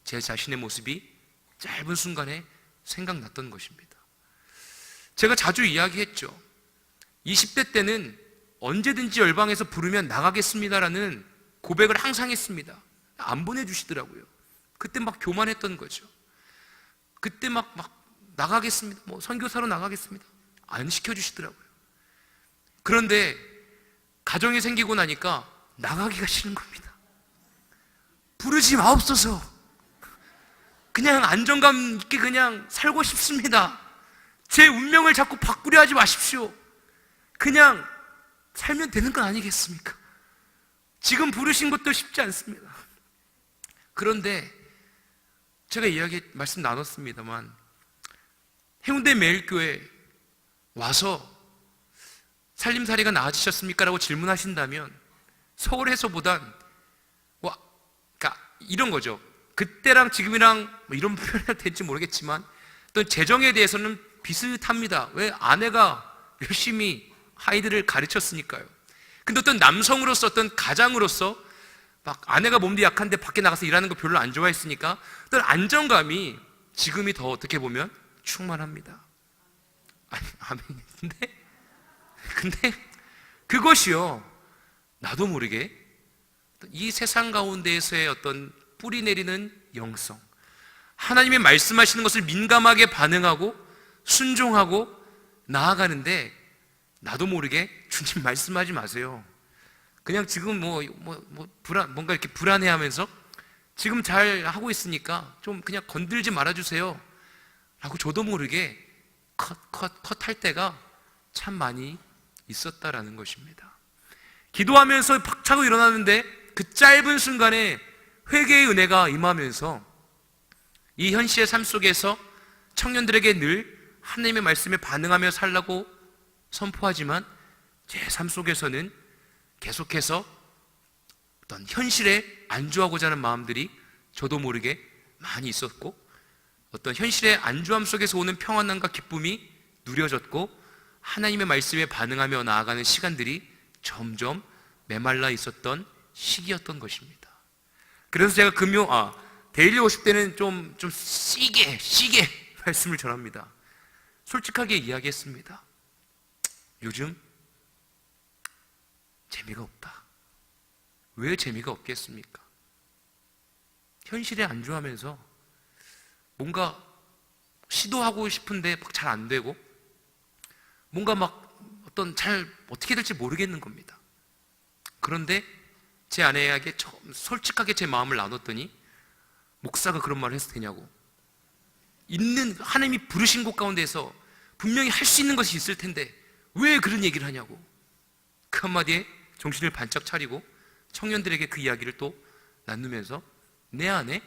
제 자신의 모습이 짧은 순간에 생각났던 것입니다. 제가 자주 이야기했죠. 20대 때는 언제든지 열방에서 부르면 나가겠습니다라는 고백을 항상 했습니다. 안 보내주시더라고요. 그때 막 교만했던 거죠. 그때 막 나가겠습니다, 뭐 선교사로 나가겠습니다, 안 시켜주시더라고요. 그런데 가정이 생기고 나니까 나가기가 싫은 겁니다. 부르지 마옵소서. 그냥 안정감 있게 그냥 살고 싶습니다. 제 운명을 자꾸 바꾸려 하지 마십시오. 그냥 살면 되는 건 아니겠습니까? 지금 부르신 것도 쉽지 않습니다. 그런데 제가 말씀 나눴습니다만, 해운대 매일교회 와서 살림살이가 나아지셨습니까? 라고 질문하신다면 서울에서보단 그러니까 이런 거죠. 그때랑 지금이랑 뭐 이런 표현이 될지 모르겠지만 어떤 재정에 대해서는 비슷합니다. 왜? 아내가 열심히 아이들을 가르쳤으니까요. 근데 어떤 남성으로서, 어떤 가장으로서 막 아내가 몸도 약한데 밖에 나가서 일하는 거 별로 안 좋아했으니까 어떤 안정감이 지금이 더 어떻게 보면 충만합니다. 아니, 아멘인데? 근데 그것이요, 나도 모르게 이 세상 가운데에서의 어떤 뿌리 내리는 영성, 하나님의 말씀하시는 것을 민감하게 반응하고 순종하고 나아가는데, 나도 모르게 주님 말씀하지 마세요, 그냥 지금 뭔가 이렇게 불안해하면서 지금 잘 하고 있으니까 좀 그냥 건들지 말아주세요 라고 저도 모르게 컷할 때가 참 많이 있었다라는 것입니다. 기도하면서 박차고 일어나는데 그 짧은 순간에 회개의 은혜가 임하면서 이 현실의 삶 속에서 청년들에게 늘 하나님의 말씀에 반응하며 살라고 선포하지만 제 삶 속에서는 계속해서 어떤 현실에 안주하고자 하는 마음들이 저도 모르게 많이 있었고, 어떤 현실의 안주함 속에서 오는 평안함과 기쁨이 누려졌고, 하나님의 말씀에 반응하며 나아가는 시간들이 점점 메말라 있었던 시기였던 것입니다. 그래서 제가 데일리 워십 때는 좀 시게 말씀을 전합니다. 솔직하게 이야기했습니다. 요즘 재미가 없다. 왜 재미가 없겠습니까? 현실에 안주하면서 뭔가 시도하고 싶은데 잘 안 되고, 뭔가 잘 어떻게 될지 모르겠는 겁니다. 그런데 제 아내에게 솔직하게 제 마음을 나눴더니, 목사가 그런 말을 해도 되냐고, 있는 하나님이 부르신 곳 가운데서 분명히 할 수 있는 것이 있을 텐데 왜 그런 얘기를 하냐고. 그 한마디에 정신을 반짝 차리고 청년들에게 그 이야기를 또 나누면서 내 안에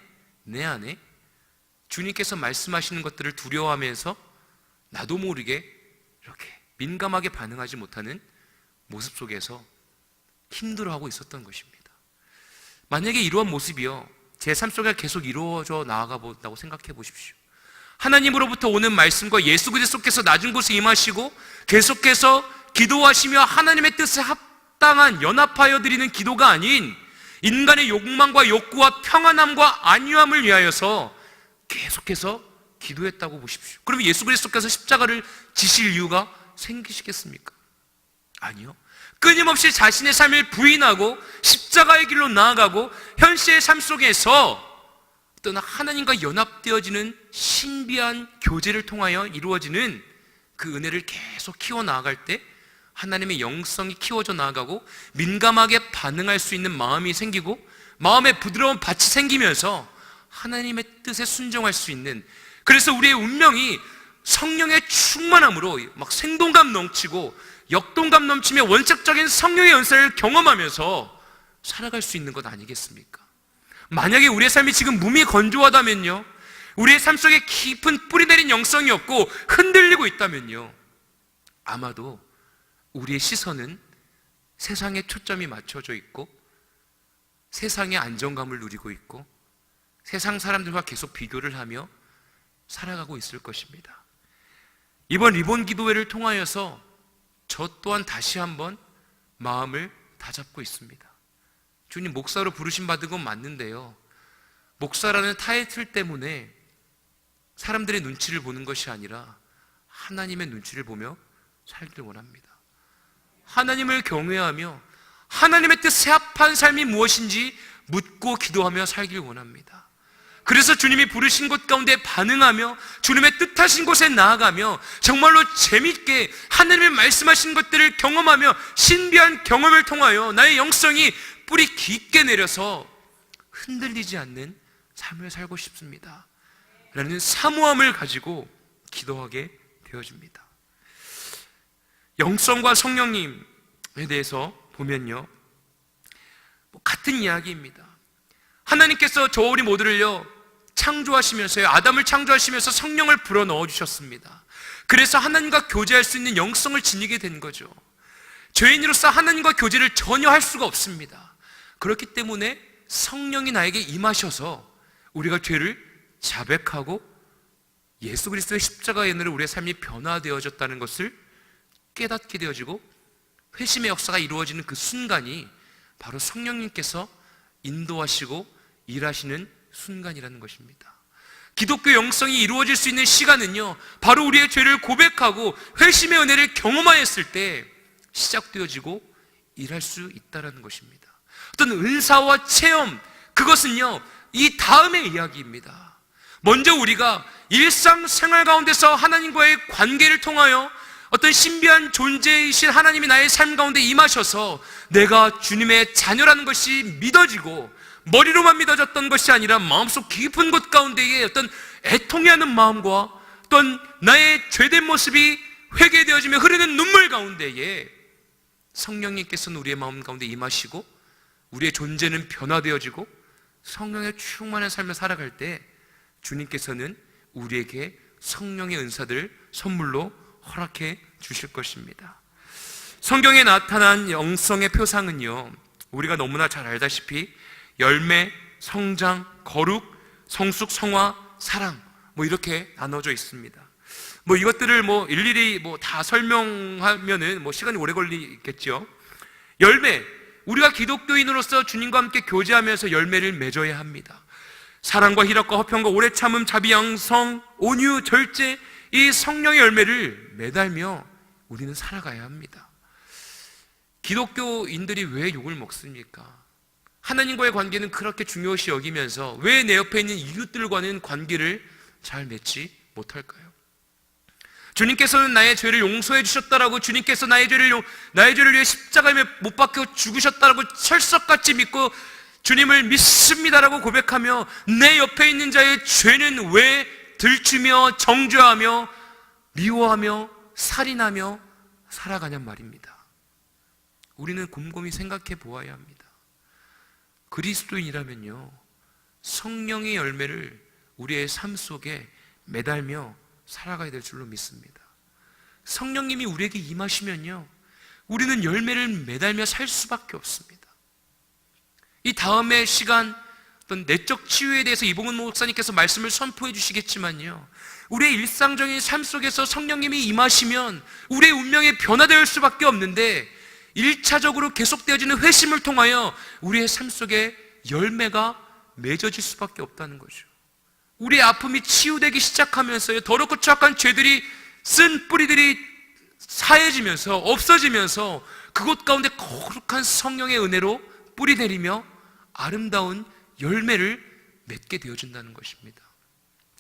주님께서 말씀하시는 것들을 두려워하면서 나도 모르게 이렇게 민감하게 반응하지 못하는 모습 속에서 힘들어하고 있었던 것입니다. 만약에 이러한 모습이요, 제 삶 속에 계속 이루어져 나아가 본다고 생각해 보십시오. 하나님으로부터 오는 말씀과 예수 그리스도께서 낮은 곳에 임하시고 계속해서 기도하시며 하나님의 뜻에 합당한 연합하여 드리는 기도가 아닌 인간의 욕망과 욕구와 평안함과 안위함을 위하여서 계속해서 기도했다고 보십시오. 그러면 예수 그리스도께서 십자가를 지실 이유가 생기시겠습니까? 아니요. 끊임없이 자신의 삶을 부인하고 십자가의 길로 나아가고 현실의 삶 속에서 어떤 하나님과 연합되어지는 신비한 교제를 통하여 이루어지는 그 은혜를 계속 키워나갈 때 하나님의 영성이 키워져 나아가고 민감하게 반응할 수 있는 마음이 생기고 마음에 부드러운 밭이 생기면서 하나님의 뜻에 순종할 수 있는, 그래서 우리의 운명이 성령의 충만함으로 막 생동감 넘치고 역동감 넘치며 원칙적인 성령의 은사를 경험하면서 살아갈 수 있는 것 아니겠습니까? 만약에 우리의 삶이 지금 몸이 건조하다면요, 우리의 삶 속에 깊은 뿌리 내린 영성이 없고 흔들리고 있다면요, 아마도 우리의 시선은 세상에 초점이 맞춰져 있고 세상의 안정감을 누리고 있고 세상 사람들과 계속 비교를 하며 살아가고 있을 것입니다. 이번 리본 기도회를 통하여서 저 또한 다시 한번 마음을 다잡고 있습니다. 주님, 목사로 부르심 받은 건 맞는데요, 목사라는 타이틀 때문에 사람들의 눈치를 보는 것이 아니라 하나님의 눈치를 보며 살기를 원합니다. 하나님을 경외하며 하나님의 뜻에 합한 삶이 무엇인지 묻고 기도하며 살길 원합니다. 그래서 주님이 부르신 곳 가운데 반응하며 주님의 뜻하신 곳에 나아가며 정말로 재밌게 하나님의 말씀하신 것들을 경험하며 신비한 경험을 통하여 나의 영성이 뿌리 깊게 내려서 흔들리지 않는 삶을 살고 싶습니다 라는 사모함을 가지고 기도하게 되어집니다. 영성과 성령님에 대해서 보면요, 같은 이야기입니다. 하나님께서 저 우리 모두를요 창조하시면서요, 아담을 창조하시면서 성령을 불어넣어 주셨습니다. 그래서 하나님과 교제할 수 있는 영성을 지니게 된 거죠. 죄인으로서 하나님과 교제를 전혀 할 수가 없습니다. 그렇기 때문에 성령이 나에게 임하셔서 우리가 죄를 자백하고 예수 그리스도의 십자가의 은혜로 우리의 삶이 변화되어졌다는 것을 깨닫게 되어지고 회심의 역사가 이루어지는 그 순간이 바로 성령님께서 인도하시고 일하시는 순간이라는 것입니다. 기독교 영성이 이루어질 수 있는 시간은요, 바로 우리의 죄를 고백하고 회심의 은혜를 경험하였을 때 시작되어지고 일할 수 있다는 것입니다. 어떤 은사와 체험, 그것은요 이 다음의 이야기입니다. 먼저 우리가 일상생활 가운데서 하나님과의 관계를 통하여 어떤 신비한 존재이신 하나님이 나의 삶 가운데 임하셔서 내가 주님의 자녀라는 것이 믿어지고 머리로만 믿어졌던 것이 아니라 마음속 깊은 곳 가운데에 어떤 애통해하는 마음과 어떤 나의 죄된 모습이 회개되어지며 흐르는 눈물 가운데에 성령님께서는 우리의 마음 가운데 임하시고 우리의 존재는 변화되어지고 성령의 충만한 삶을 살아갈 때 주님께서는 우리에게 성령의 은사들을 선물로 허락해 주실 것입니다. 성경에 나타난 영성의 표상은요, 우리가 너무나 잘 알다시피 열매, 성장, 거룩, 성숙, 성화, 사랑 이렇게 나눠져 있습니다. 이것들을 일일이 다 설명하면은 시간이 오래 걸리겠죠. 열매, 우리가 기독교인으로서 주님과 함께 교제하면서 열매를 맺어야 합니다. 사랑과 희락과 화평과 오래 참음, 자비, 양성, 온유, 절제, 이 성령의 열매를 매달며 우리는 살아가야 합니다. 기독교인들이 왜 욕을 먹습니까? 하나님과의 관계는 그렇게 중요시 여기면서 왜 내 옆에 있는 이웃들과는 관계를 잘 맺지 못할까요? 주님께서는 나의 죄를 용서해 주셨다라고, 주님께서 나의 죄를 위해 십자가에 못 박혀 죽으셨다라고 철석같이 믿고 주님을 믿습니다라고 고백하며 내 옆에 있는 자의 죄는 왜 들추며 정죄하며 미워하며 살인하며 살아가냔 말입니다. 우리는 곰곰이 생각해 보아야 합니다. 그리스도인이라면요, 성령의 열매를 우리의 삶 속에 매달며 살아가야 될 줄로 믿습니다. 성령님이 우리에게 임하시면요, 우리는 열매를 매달며 살 수밖에 없습니다. 이 다음의 시간, 어떤 내적 치유에 대해서 이봉은 목사님께서 말씀을 선포해 주시겠지만요, 우리의 일상적인 삶 속에서 성령님이 임하시면 우리의 운명이 변화될 수밖에 없는데, 1차적으로 계속되어지는 회심을 통하여 우리의 삶 속에 열매가 맺어질 수밖에 없다는 거죠. 우리의 아픔이 치유되기 시작하면서요, 더럽고 추악한 죄들이 쓴 뿌리들이 사해지면서 없어지면서 그곳 가운데 거룩한 성령의 은혜로 뿌리 내리며 아름다운 열매를 맺게 되어진다는 것입니다.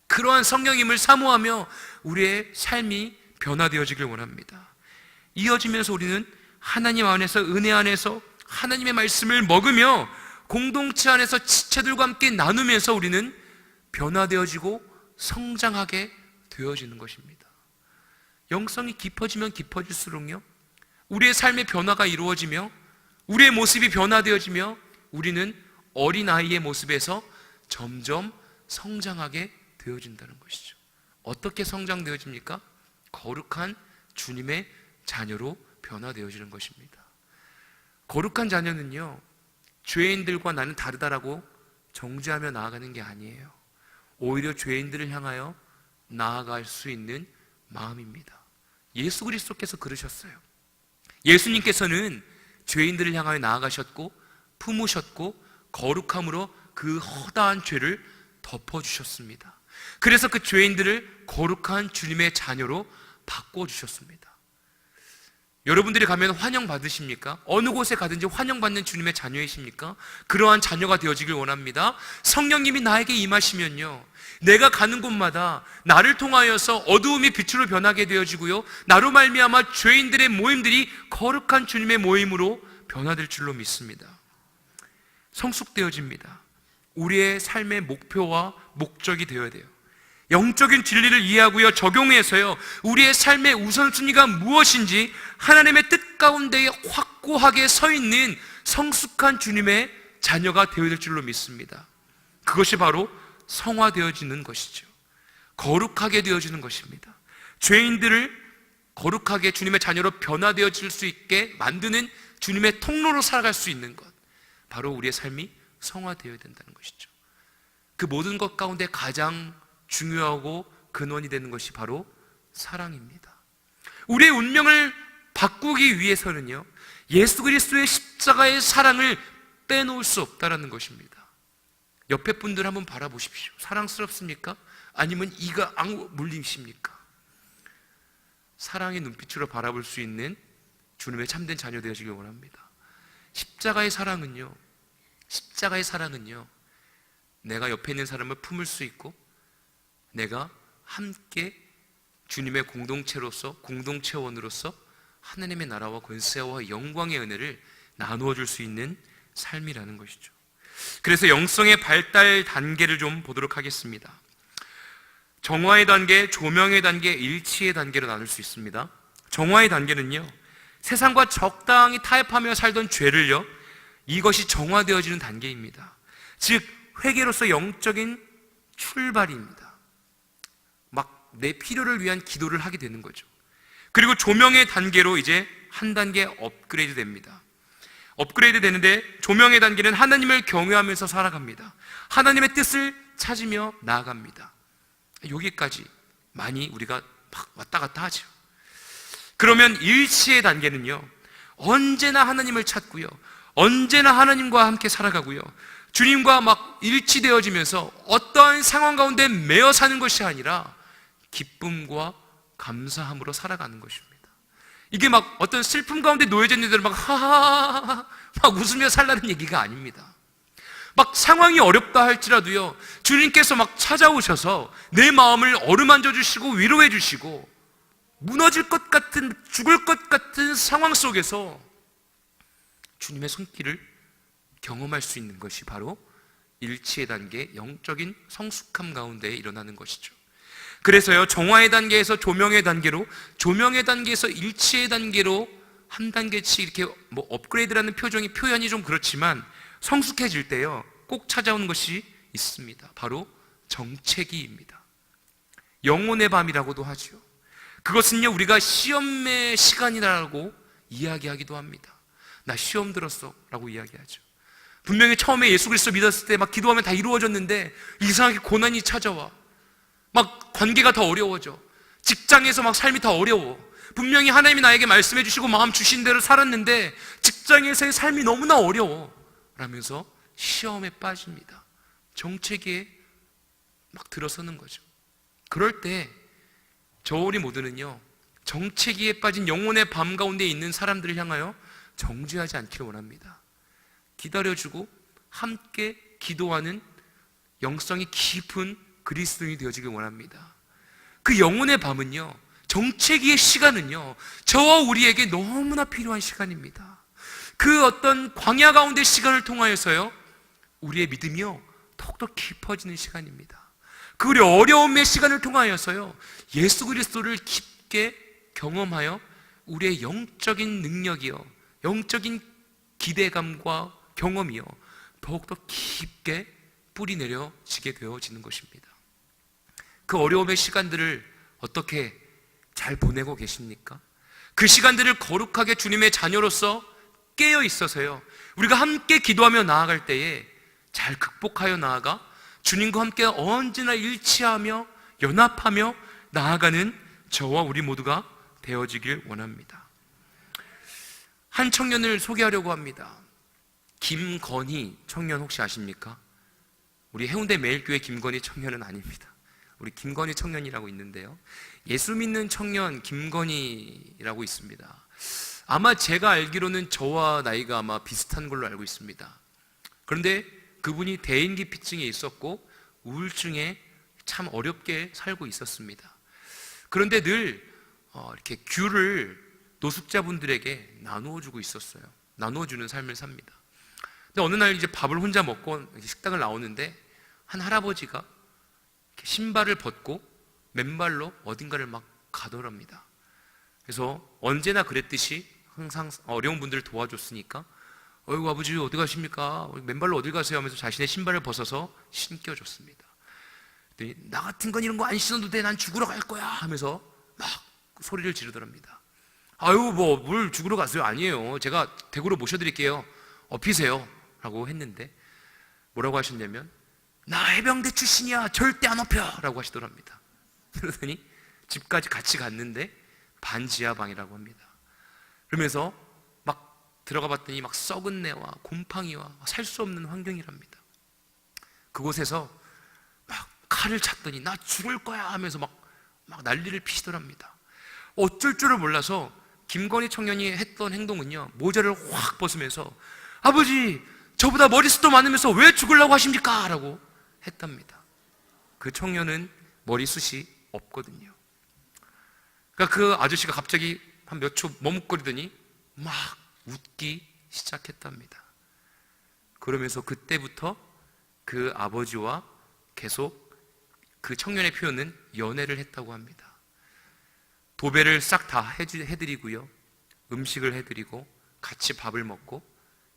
그러한 성령님을 사모하며 우리의 삶이 변화되어지길 원합니다. 이어지면서 우리는 하나님 안에서, 은혜 안에서 하나님의 말씀을 먹으며 공동체 안에서 지체들과 함께 나누면서 우리는 변화되어지고 성장하게 되어지는 것입니다. 영성이 깊어지면 깊어질수록요, 우리의 삶의 변화가 이루어지며 우리의 모습이 변화되어지며 우리는 어린아이의 모습에서 점점 성장하게 되어진다는 것이죠. 어떻게 성장되어집니까? 거룩한 주님의 자녀로 변화되어지는 것입니다. 거룩한 자녀는요, 죄인들과 나는 다르다라고 정죄하며 나아가는 게 아니에요. 오히려 죄인들을 향하여 나아갈 수 있는 마음입니다. 예수 그리스도께서 그러셨어요. 예수님께서는 죄인들을 향하여 나아가셨고 품으셨고 거룩함으로 그 허다한 죄를 덮어주셨습니다. 그래서 그 죄인들을 거룩한 주님의 자녀로 바꿔주셨습니다. 여러분들이 가면 환영받으십니까? 어느 곳에 가든지 환영받는 주님의 자녀이십니까? 그러한 자녀가 되어지길 원합니다. 성령님이 나에게 임하시면요, 내가 가는 곳마다 나를 통하여서 어두움이 빛으로 변하게 되어지고요, 나로 말미암아 죄인들의 모임들이 거룩한 주님의 모임으로 변화될 줄로 믿습니다. 성숙되어집니다. 우리의 삶의 목표와 목적이 되어야 돼요. 영적인 진리를 이해하고요, 적용해서요, 우리의 삶의 우선순위가 무엇인지 하나님의 뜻 가운데에 확고하게 서 있는 성숙한 주님의 자녀가 되어야 될 줄로 믿습니다. 그것이 바로 성화되어지는 것이죠. 거룩하게 되어지는 것입니다. 죄인들을 거룩하게 주님의 자녀로 변화되어질 수 있게 만드는 주님의 통로로 살아갈 수 있는 것, 바로 우리의 삶이 성화되어야 된다는 것이죠. 그 모든 것 가운데 가장 중요하고 근원이 되는 것이 바로 사랑입니다. 우리의 운명을 바꾸기 위해서는요, 예수 그리스도의 십자가의 사랑을 빼놓을 수 없다는 것입니다. 옆에 분들 한번 바라보십시오. 사랑스럽습니까? 아니면 이가 물리십니까? 사랑의 눈빛으로 바라볼 수 있는 주님의 참된 자녀 되어지길 원합니다. 십자가의 사랑은요, 내가 옆에 있는 사람을 품을 수 있고 내가 함께 주님의 공동체로서, 공동체원으로서 하나님의 나라와 권세와 영광의 은혜를 나누어 줄 수 있는 삶이라는 것이죠. 그래서 영성의 발달 단계를 좀 보도록 하겠습니다. 정화의 단계, 조명의 단계, 일치의 단계로 나눌 수 있습니다. 정화의 단계는요, 세상과 적당히 타협하며 살던 죄를요, 이것이 정화되어지는 단계입니다. 즉 회개로서 영적인 출발입니다. 막 내 필요를 위한 기도를 하게 되는 거죠. 그리고 조명의 단계로 이제 한 단계 업그레이드 됩니다. 업그레이드 되는데, 조명의 단계는 하나님을 경외하면서 살아갑니다. 하나님의 뜻을 찾으며 나아갑니다. 여기까지 많이 우리가 막 왔다 갔다 하죠. 그러면 일치의 단계는요, 언제나 하나님을 찾고요, 언제나 하나님과 함께 살아가고요, 주님과 막 일치되어지면서 어떠한 상황 가운데 매여 사는 것이 아니라 기쁨과 감사함으로 살아가는 것입니다. 이게 막 어떤 슬픔 가운데 놓여져 있는 데를 막 하하하하 막 웃으며 살라는 얘기가 아닙니다. 막 상황이 어렵다 할지라도요, 주님께서 막 찾아오셔서 내 마음을 어루만져 주시고 위로해 주시고, 무너질 것 같은, 죽을 것 같은 상황 속에서 주님의 손길을 경험할 수 있는 것이 바로 일치의 단계, 영적인 성숙함 가운데 일어나는 것이죠. 그래서요, 정화의 단계에서 조명의 단계로, 조명의 단계에서 일치의 단계로 한 단계씩 이렇게 뭐 업그레이드라는 표현이 좀 그렇지만, 성숙해질 때요 꼭 찾아오는 것이 있습니다. 바로 정체기입니다. 영혼의 밤이라고도 하죠. 그것은요, 우리가 시험의 시간이라고 이야기하기도 합니다. 나 시험 들었어 라고 이야기하죠. 분명히 처음에 예수 그리스도 믿었을 때 막 기도하면 다 이루어졌는데 이상하게 고난이 찾아와. 막 관계가 더 어려워져. 직장에서 막 삶이 더 어려워. 분명히 하나님이 나에게 말씀해 주시고 마음 주신 대로 살았는데 직장에서의 삶이 너무나 어려워 라면서 시험에 빠집니다. 정체기에 막 들어서는 거죠. 그럴 때 우리 모두는요, 정체기에 빠진 영혼의 밤 가운데 있는 사람들을 향하여 정죄하지 않기를 원합니다. 기다려주고 함께 기도하는 영성이 깊은 그리스도인이 되어지길 원합니다. 그 영혼의 밤은요, 정체기의 시간은요, 저와 우리에게 너무나 필요한 시간입니다. 그 어떤 광야 가운데 시간을 통하여서요, 우리의 믿음이요 더욱더 깊어지는 시간입니다. 그 우리 어려움의 시간을 통하여서요, 예수 그리스도를 깊게 경험하여 우리의 영적인 능력이요, 영적인 기대감과 경험이요 더욱더 깊게 뿌리 내려지게 되어지는 것입니다. 그 어려움의 시간들을 어떻게 잘 보내고 계십니까? 그 시간들을 거룩하게 주님의 자녀로서 깨어 있어서요, 우리가 함께 기도하며 나아갈 때에 잘 극복하여 나아가 주님과 함께 언제나 일치하며 연합하며 나아가는 저와 우리 모두가 되어지길 원합니다. 한 청년을 소개하려고 합니다. 김건희 청년 혹시 아십니까? 우리 해운대 매일교회 김건희 청년은 아닙니다. 우리 김건희 청년이라고 있는데요, 예수 믿는 청년 김건희라고 있습니다. 아마 제가 알기로는 저와 나이가 아마 비슷한 걸로 알고 있습니다. 그런데 그분이 대인기피증에 있었고 우울증에 참 어렵게 살고 있었습니다. 그런데 늘 이렇게 귤을 노숙자분들에게 나누어 주고 있었어요. 나누어 주는 삶을 삽니다. 근데 어느 날 이제 밥을 혼자 먹고 식당을 나오는데 한 할아버지가 신발을 벗고 맨발로 어딘가를 막 가더랍니다. 그래서 언제나 그랬듯이 항상 어려운 분들을 도와줬으니까, 어이구 아버지 어디 가십니까? 맨발로 어딜 가세요? 하면서 자신의 신발을 벗어서 신겨줬습니다. 나 같은 건 이런 거 안 신어도 돼, 난 죽으러 갈 거야 하면서 막 소리를 지르더랍니다. 아유 뭐 뭘 죽으러 가세요? 아니에요, 제가 대구로 모셔드릴게요, 업히세요 라고 했는데 뭐라고 하셨냐면, 나 해병대 출신이야, 절대 안 업혀 라고 하시더랍니다. 그러더니 집까지 같이 갔는데 반지하방이라고 합니다. 그러면서 막 들어가 봤더니 막 썩은 내와 곰팡이와 살 수 없는 환경이랍니다. 그곳에서 막 칼을 찾더니 나 죽을 거야 하면서 막 난리를 피시더랍니다. 어쩔 줄을 몰라서 김건희 청년이 했던 행동은요, 모자를 확 벗으면서 아버지 저보다 머리숱도 많으면서 왜 죽으려고 하십니까? 라고 했답니다. 그 청년은 머리숱이 없거든요. 그러니까 그 아저씨가 갑자기 한 몇 초 머뭇거리더니 막 웃기 시작했답니다. 그러면서 그때부터 그 아버지와 계속 그 청년의 표현은 연애를 했다고 합니다. 도배를 싹 다 해드리고요, 음식을 해드리고 같이 밥을 먹고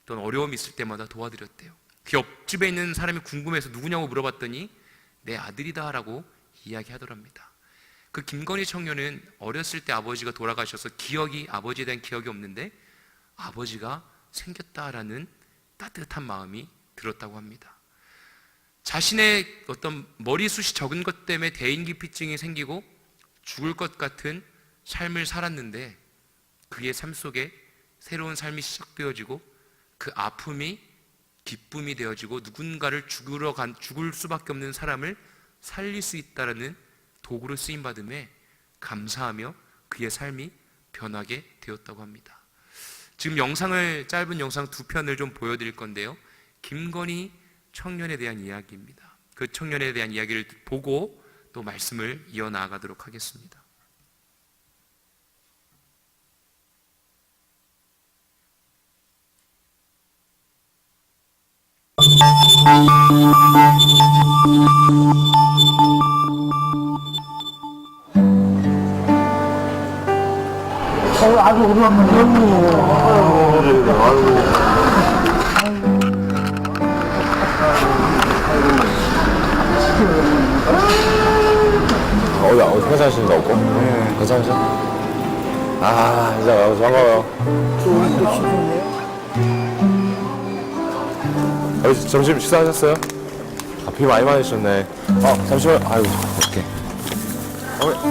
또 어려움이 있을 때마다 도와드렸대요. 그 옆집에 있는 사람이 궁금해서 누구냐고 물어봤더니 내 아들이다 라고 이야기하더랍니다. 그 김건희 청년은 어렸을 때 아버지가 돌아가셔서 아버지에 대한 기억이 없는데 아버지가 생겼다라는 따뜻한 마음이 들었다고 합니다. 자신의 어떤 머리숱이 적은 것 때문에 대인기피증이 생기고 죽을 것 같은 삶을 살았는데 그의 삶 속에 새로운 삶이 시작되어지고 그 아픔이 기쁨이 되어지고 누군가를 죽을 수밖에 없는 사람을 살릴 수 있다라는 도구로 쓰임받음에 감사하며 그의 삶이 변하게 되었다고 합니다. 지금 짧은 영상 두 편을 좀 보여드릴 건데요. 김건희 청년에 대한 이야기입니다. 그 청년에 대한 이야기를 보고 또 말씀을 이어나가도록 하겠습니다. 아주 어려운 어디 괜찮으신가 없고? 네. 괜찮으셔? 아, 진짜 반가워요. 점심 식사하셨어요? 아, 비 많이 맞으셨네. 잠시만. 아이고, 어떡해.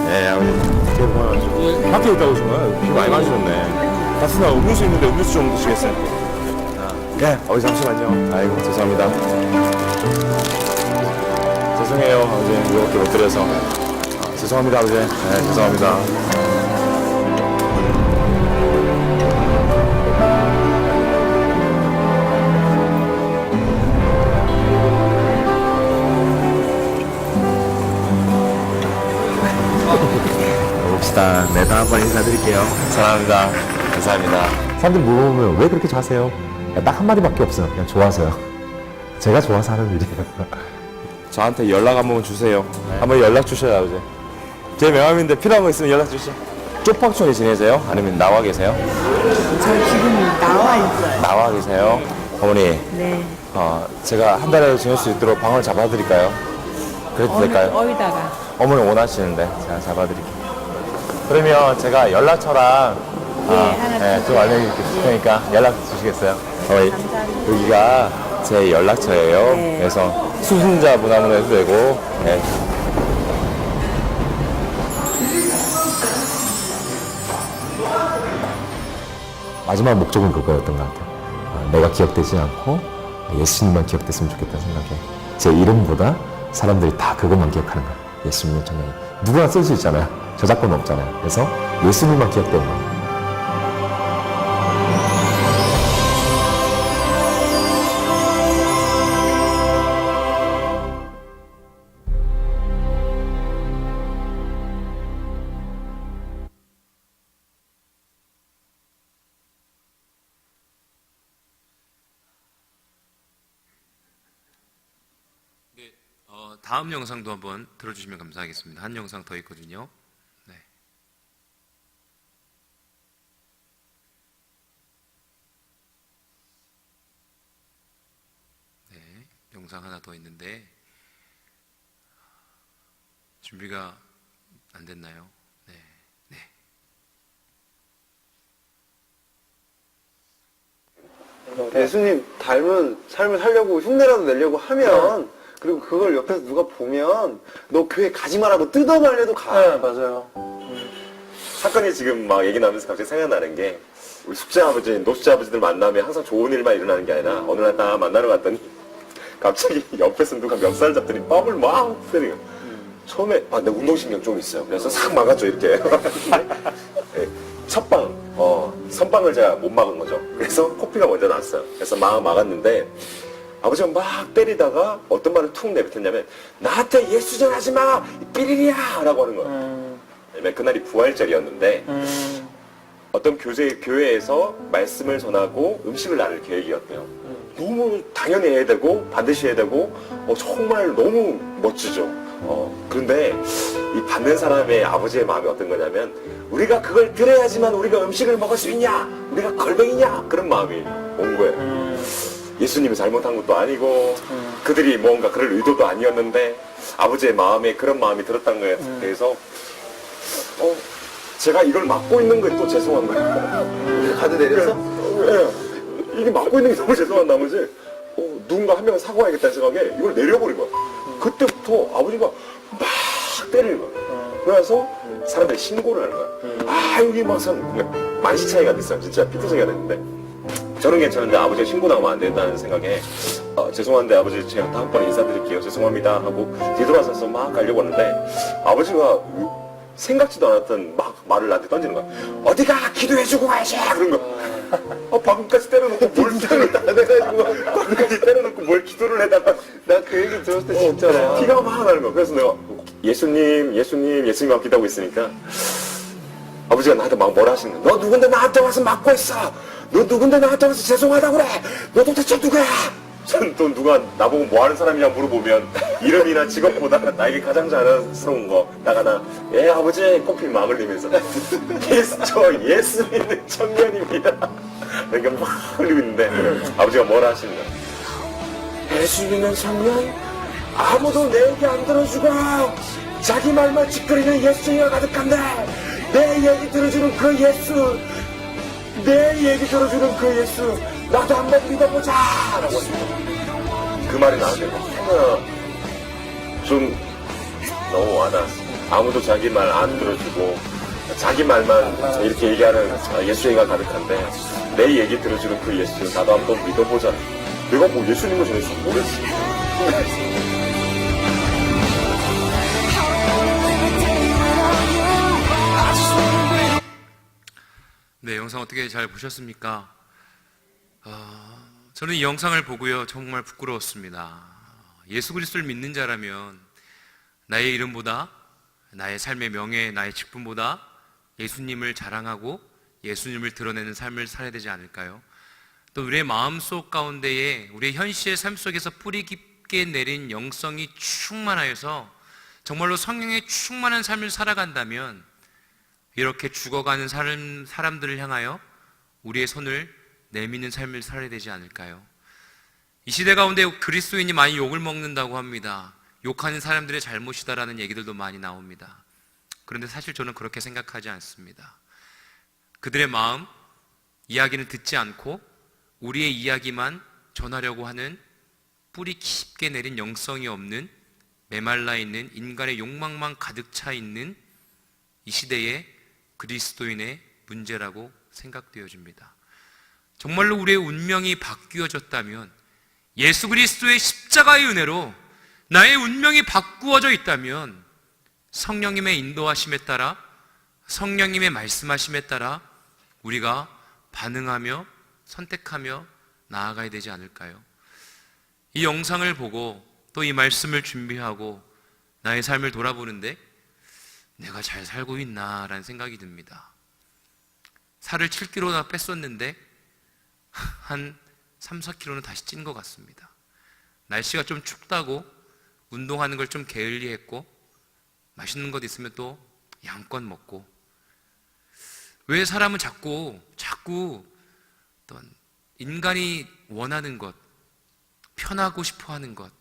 네, 아버지. 되게 고마워요. 밖에 있다 오신 거예요? 비 많이 맞으셨네. 따스나 음료수 있는데 음료수 좀 드시겠어요? 네, 아버지 잠시만요. 아이고, 죄송합니다. 죄송해요, 아버지. 이거밖에 못 드려서. 죄송합니다, 아버지. 네, 죄송합니다. 봅시다. 네, 다음번 인사드릴게요. 사랑합니다. 감사합니다. 사람들 물어보면 왜 그렇게 좋아하세요? 딱 한마디밖에 없어요. 그냥 좋아서요. 제가 좋아서 하는 일이에요. 저한테 연락 한 번만 주세요. 한번 연락 주셔요, 아버지. 제 명함인데 필요한 거 있으면 연락 주시죠. 쪽방촌에 지내세요? 아니면 나와 계세요? 저 지금 나와 있어요. 나와 계세요? 어머니, 네. 제가 한 달에 지낼 수 있도록 방을 잡아드릴까요? 그래도 될까요? 어디다가? 어머니 원하시는데 제가 잡아드릴게요. 그러면 제가 연락처랑 하나 좀 알려드릴 테니까 연락 주시겠어요? 어머니, 감사합니다. 여기가 제 연락처예요. 네. 그래서 수신자 문화문화 해도 되고. 네. 마지막 목적은 그거였던 것 같아요. 내가 기억되지 않고 예수님만 기억됐으면 좋겠다는 생각에 제 이름보다 사람들이 다 그것만 기억하는 거예요. 예수님은 정말 누구나 쓸 수 있잖아요. 저작권 없잖아요. 그래서 예수님만 기억되는 거예요. 다음 영상도 한번 들어주시면 감사하겠습니다. 한 영상 더 있거든요. 네. 네, 영상 하나 더 있는데 준비가 안 됐나요? 네, 네. 예수님 닮은 삶을 살려고 흉내라도 내려고 하면 그리고 그걸 옆에서 누가 보면 너 교회 가지 마라고 뜯어말려도 가. 네, 맞아요. 사건이 지금 막 얘기 나면서 갑자기 생각나는 게 우리 숙제 아버지, 노숙자 아버지들 만나면 항상 좋은 일만 일어나는 게 아니라 어느 날 딱 만나러 갔더니 갑자기 옆에서 누가 멱살 잡더니 뺨을 막 때리고 처음에 내 운동신경 좀 있어요. 그래서 싹 막았죠 이렇게. 네, 첫방 선방을 제가 못 막은 거죠. 그래서 코피가 먼저 났어요. 그래서 막았는데 아버지가 막 때리다가 어떤 말을 툭 내뱉었냐면 나한테 예수전 하지 마! 삐리리야! 라고 하는 거예요. 왜냐면 그날이 부활절이었는데 어떤 교회에서 말씀을 전하고 음식을 나눌 계획이었대요. 너무 당연히 해야 되고 반드시 해야 되고 정말 너무 멋지죠. 그런데 이 받는 사람의 아버지의 마음이 어떤 거냐면 우리가 그걸 들어야지만 우리가 음식을 먹을 수 있냐? 우리가 걸뱅이냐? 그런 마음이 온 거예요. 예수님이 잘못한 것도 아니고 그들이 뭔가 그럴 의도도 아니었는데 아버지의 마음에 그런 마음이 들었다는 거에 대해서 제가 이걸 막고 있는 게 또 죄송한 거예요. 가드 내렸어? 네. 이게 막고 있는 게 너무 죄송한 나머지 누군가 한 명을 사고하겠다는 생각에 이걸 내려버린 거야. 그때부터 아버지가 막 때리는 거야. 그래서 사람들이 신고를 하는 거야. 여기 막 만시 차이가 됐어요. 진짜 피터지가 됐는데 저는 괜찮은데 아버지가 신고 나가면 안 된다는 생각에 죄송한데 아버지 제가 다음번에 인사드릴게요. 죄송합니다 하고 뒤돌아서서 막 가려고 하는데 아버지가 생각지도 않았던 막 말을 나한테 던지는 거야. 어디가 기도해주고 가야지 그런 거. 방금까지 때려놓고 뭘 기도를 안 해가지고 방금까지 때려놓고 뭘 기도를 해다가 나 그 얘기 들었을 때 진짜로. 피가 막 나는 거야. 그래서 내가 예수님 앞 기도하고 있으니까 아버지가 나한테 막 뭐라 하시는 거야. 너 누군데 나한테 와서 막고 있어. 너 누군데 나한테 와서 죄송하다고 그래. 너 도대체 누구야? 전 또 누가 나보고 뭐 하는 사람이냐 물어보면 이름이나 직업보다 나에게 가장 자랑스러운 거 나가나 예 아버지 커피 막 흘리면서 저 예수 믿는 청년입니다. 그러니까 막 흘리고 있는데 아버지가 뭐라 하시는 거야. 예수 믿는 청년? 아무도 내 얘기 안 들어주고 자기 말만 짓거리는 예수가 가득한데 내 얘기 들어주는 그 예수 내 얘기 들어주는 그 예수 나도 한번 믿어보자 라고 그 말이 나한테 너무나 좀 너무 와닿았어. 아무도 자기 말 안 들어주고 자기 말만 이렇게 얘기하는 예수가 가득한데 내 얘기 들어주는 그 예수 나도 한번 믿어보자. 내가 뭐 예수님을 전해서 모르겠어. 네, 영상 어떻게 잘 보셨습니까? 저는 이 영상을 보고요 정말 부끄러웠습니다. 예수 그리스도를 믿는 자라면 나의 이름보다 나의 삶의 명예, 나의 직분보다 예수님을 자랑하고 예수님을 드러내는 삶을 살아야 되지 않을까요? 또 우리의 마음속 가운데에 우리의 현실의 삶 속에서 뿌리 깊게 내린 영성이 충만하여서 정말로 성령의 충만한 삶을 살아간다면 이렇게 죽어가는 사람들을 향하여 우리의 손을 내미는 삶을 살아야 되지 않을까요? 이 시대 가운데 그리스도인이 많이 욕을 먹는다고 합니다. 욕하는 사람들의 잘못이다라는 얘기들도 많이 나옵니다. 그런데 사실 저는 그렇게 생각하지 않습니다. 그들의 마음, 이야기는 듣지 않고 우리의 이야기만 전하려고 하는 뿌리 깊게 내린 영성이 없는 메말라 있는 인간의 욕망만 가득 차 있는 이 시대의 그리스도인의 문제라고 생각되어집니다. 정말로 우리의 운명이 바뀌어졌다면 예수 그리스도의 십자가의 은혜로 나의 운명이 바꾸어져 있다면 성령님의 인도하심에 따라 성령님의 말씀하심에 따라 우리가 반응하며 선택하며 나아가야 되지 않을까요? 이 영상을 보고 또 이 말씀을 준비하고 나의 삶을 돌아보는데 내가 잘 살고 있나 라는 생각이 듭니다. 살을 7kg나 뺐었는데 한 3, 4kg는 다시 찐 것 같습니다. 날씨가 좀 춥다고 운동하는 걸 좀 게을리했고 맛있는 것 있으면 또 양껏 먹고 왜 사람은 자꾸 어떤 인간이 원하는 것, 편하고 싶어하는 것,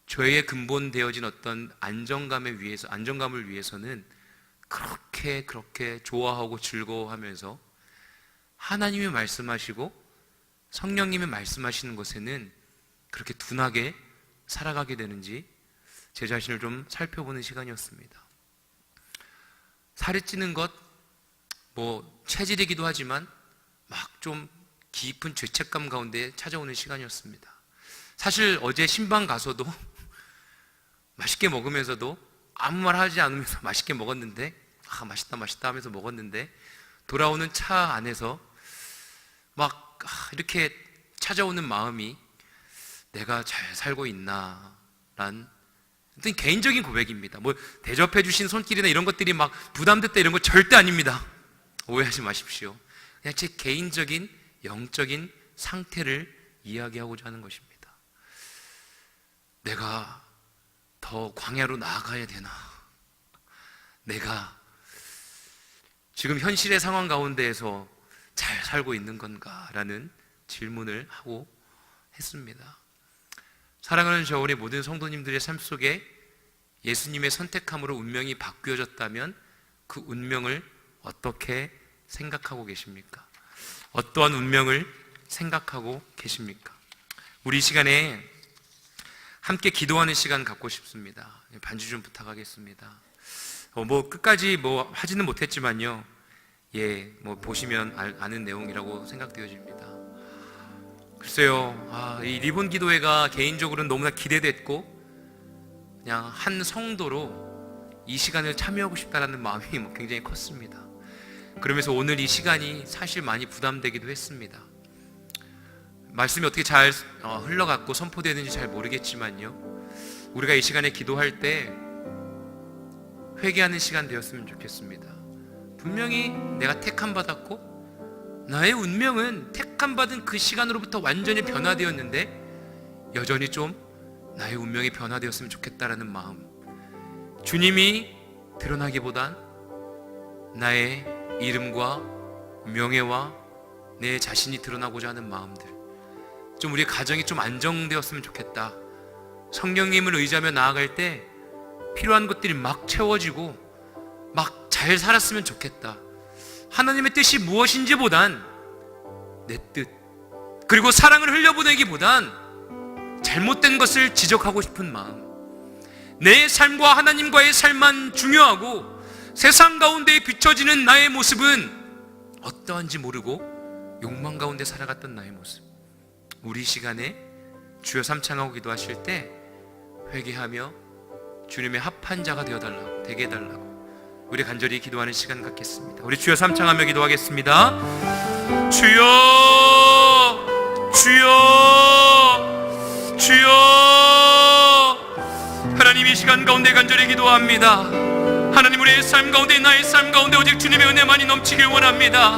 죄의 근본되어진 어떤 안정감을 위해서는 그렇게 좋아하고 즐거워하면서 하나님이 말씀하시고 성령님이 말씀하시는 것에는 그렇게 둔하게 살아가게 되는지 제 자신을 좀 살펴보는 시간이었습니다. 살이 찌는 것, 체질이기도 하지만 막 좀 깊은 죄책감 가운데 찾아오는 시간이었습니다. 사실 어제 신방 가서도 맛있게 먹으면서도 아무 말 하지 않으면서 맛있게 먹었는데 맛있다 하면서 먹었는데 돌아오는 차 안에서 막 이렇게 찾아오는 마음이 내가 잘 살고 있나 란 어떤 개인적인 고백입니다. 대접해 주신 손길이나 이런 것들이 막 부담됐다 이런 거 절대 아닙니다. 오해하지 마십시오. 그냥 제 개인적인 영적인 상태를 이야기하고자 하는 것입니다. 내가 더 광야로 나아가야 되나? 내가 지금 현실의 상황 가운데에서 잘 살고 있는 건가? 라는 질문을 하고 했습니다. 사랑하는 저 우리 모든 성도님들의 삶 속에 예수님의 선택함으로 운명이 바뀌어졌다면 그 운명을 어떻게 생각하고 계십니까? 어떠한 운명을 생각하고 계십니까? 우리 이 시간에 함께 기도하는 시간 갖고 싶습니다. 반주 좀 부탁하겠습니다. 끝까지 하지는 못했지만요. 보시면 아는 내용이라고 생각되어집니다. 글쎄요, 이 리본 기도회가 개인적으로는 너무나 기대됐고 그냥 한 성도로 이 시간을 참여하고 싶다라는 마음이 굉장히 컸습니다. 그러면서 오늘 이 시간이 사실 많이 부담되기도 했습니다. 말씀이 어떻게 잘 흘러갔고 선포되는지 잘 모르겠지만요, 우리가 이 시간에 기도할 때 회개하는 시간 되었으면 좋겠습니다. 분명히 내가 택함 받았고 나의 운명은 택함 받은 그 시간으로부터 완전히 변화되었는데 여전히 좀 나의 운명이 변화되었으면 좋겠다라는 마음, 주님이 드러나기보단 나의 이름과 명예와 내 자신이 드러나고자 하는 마음들, 좀 우리 가정이 좀 안정되었으면 좋겠다. 성령님을 의지하며 나아갈 때 필요한 것들이 막 채워지고 막 잘 살았으면 좋겠다. 하나님의 뜻이 무엇인지 보단 내 뜻, 그리고 사랑을 흘려보내기보단 잘못된 것을 지적하고 싶은 마음, 내 삶과 하나님과의 삶만 중요하고 세상 가운데 비춰지는 나의 모습은 어떠한지 모르고 욕망 가운데 살아갔던 나의 모습, 우리 시간에 주여 삼창하고 기도하실 때 회개하며 주님의 합한 자가 되게 해달라고 우리 간절히 기도하는 시간 갖겠습니다. 우리 주여 삼창하며 기도하겠습니다. 주여, 주여, 주여. 하나님, 이 시간 가운데 간절히 기도합니다. 하나님, 우리의 삶 가운데, 나의 삶 가운데 오직 주님의 은혜만이 넘치길 원합니다.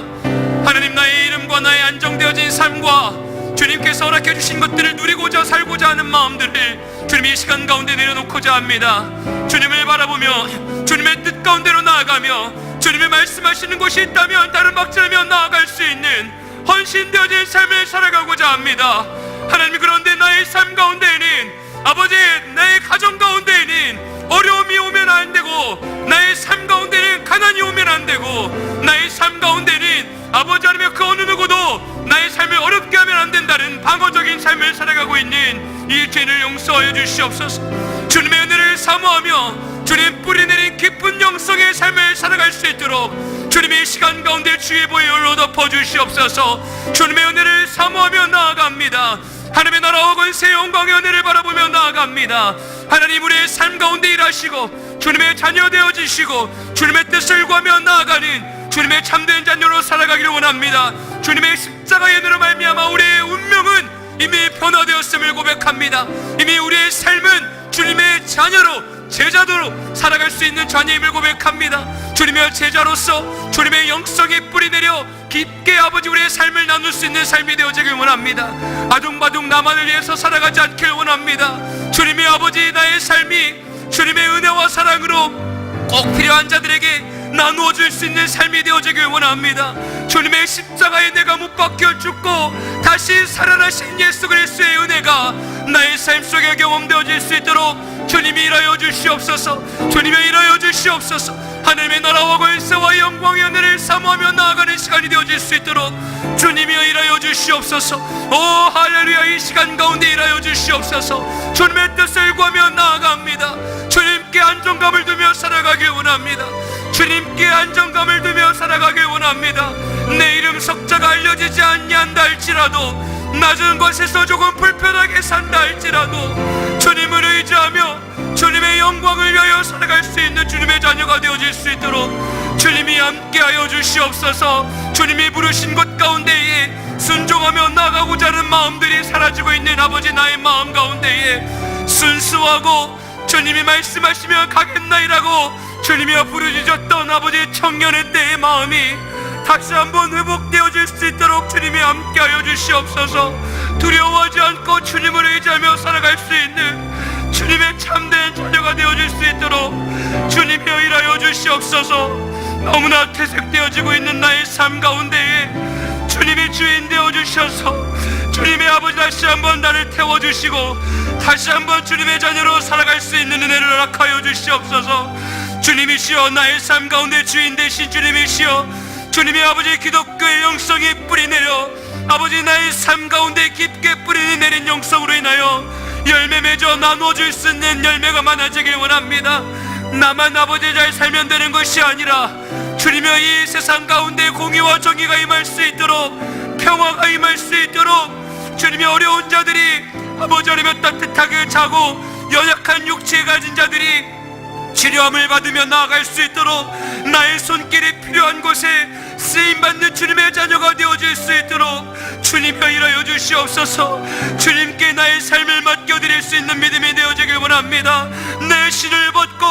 하나님, 나의 이름과 나의 안정되어진 삶과 주님께서 허락해 주신 것들을 누리고자 살고자 하는 마음들을 주님이 이 시간 가운데 내려놓고자 합니다. 주님을 바라보며 주님의 뜻 가운데로 나아가며 주님이 말씀하시는 것이 있다면 다른 박자라며 나아갈 수 있는 헌신되어진 삶을 살아가고자 합니다. 하나님, 그런데 나의 삶 가운데에는 아버지, 나의 가정 가운데에는 어려움이 오면 안 되고 나의 삶 가운데는 가난이 오면 안 되고 나의 삶 가운데는 아버지 하나님 그 어느 누구도 나의 삶을 어렵게 하면 안 된다는 방어적인 삶을 살아가고 있는 이 죄를 용서하여 주시옵소서. 주님의 은혜를 사모하며 주님 뿌리내린 깊은 영성의 삶을 살아갈 수 있도록 주님의 시간 가운데 주의 보혈로 덮어주시옵소서. 주님의 은혜를 사모하며 나아갑니다. 하나님의 나라와 권세 영광의 은혜를 바라보며 나아갑니다. 하나님, 우리의 삶 가운데 일하시고 주님의 자녀 되어지시고 주님의 뜻을 구하며 나아가는 주님의 참된 자녀로 살아가기를 원합니다. 주님의 십자가의 은혜로 말미암아 우리의 운명은 이미 변화되었음을 고백합니다. 이미 우리의 삶은 주님의 자녀로, 제자도로 살아갈 수 있는 자녀임을 고백합니다. 주님의 제자로서 주님의 영성이 뿌리내려 깊게 아버지 우리의 삶을 나눌 수 있는 삶이 되어지길 원합니다. 아둥바둥 나만을 위해서 살아가지 않길 원합니다. 주님의 아버지, 나의 삶이 주님의 은혜와 사랑으로 꼭 필요한 자들에게 나누어 줄 수 있는 삶이 되어지길 원합니다. 주님의 십자가에 내가 못 박혀 죽고 다시 살아나신 예수 그리스도의 은혜가 나의 삶 속에 경험되어질 수 있도록 주님이 일하여 주시옵소서. 주님이 일하여 주시옵소서. 하나님의 나라와 권세와 영광의 은혜를 사모하며 나아가는 시간이 되어질 수 있도록 주님이 일하여 주시옵소서. 오 할렐루야, 이 시간 가운데 일하여 주시옵소서. 주님의 뜻을 구하며 나아갑니다. 주님께 안정감을 두며 살아가길 원합니다. 주님께 안정감을 두며 살아가길 원합니다. 내 이름 석자가 알려지지 않는다 할지라도, 낮은 곳에서 조금 불편하게 산다 할지라도 주님을 의지하며 주님의 영광을 위하여 살아갈 수 있는 주님의 자녀가 되어질 수 있도록 주님이 함께하여 주시옵소서. 주님이 부르신 것 가운데에 순종하며 나가고자 하는 마음들이 사라지고 있는 아버지, 나의 마음 가운데에 순수하고 주님이 말씀하시며 가겠나이라고 주님이여 부르짖었던 아버지 청년의 때의 마음이 다시 한번 회복되어질 수 있도록 주님이 함께하여 주시옵소서. 두려워하지 않고 주님을 의지하며 살아갈 수 있는 주님의 참된 자녀가 되어질 수 있도록 주님이여 일하여 주시옵소서. 너무나 퇴색되어지고 있는 나의 삶 가운데에 주님이 주인 되어주셔서 주님의 아버지 다시 한번 나를 태워주시고 다시 한번 주님의 자녀로 살아갈 수 있는 은혜를 허락하여 주시옵소서. 주님이시여, 나의 삶 가운데 주인 되신 주님이시여, 주님의 아버지 기독교의 영성이 뿌리내려 아버지 나의 삶 가운데 깊게 뿌리내린 영성으로 인하여 열매 맺어 나누어줄 수 있는 열매가 많아지길 원합니다. 나만 아버지 잘 살면 되는 것이 아니라 주님의 이 세상 가운데 공의와 정의가 임할 수 있도록, 평화가 임할 수 있도록 주님의 어려운 자들이 아버지 하나님 따뜻하게 자고 연약한 육체에 가진 자들이 치료함을 받으며 나아갈 수 있도록 나의 손길이 필요한 곳에 쓰임받는 주님의 자녀가 되어질 수 있도록 주님여 일하여 주시옵소서. 주님께 나의 삶을 맡겨드릴 수 있는 믿음이 되어지길 원합니다. 내 신을 벗고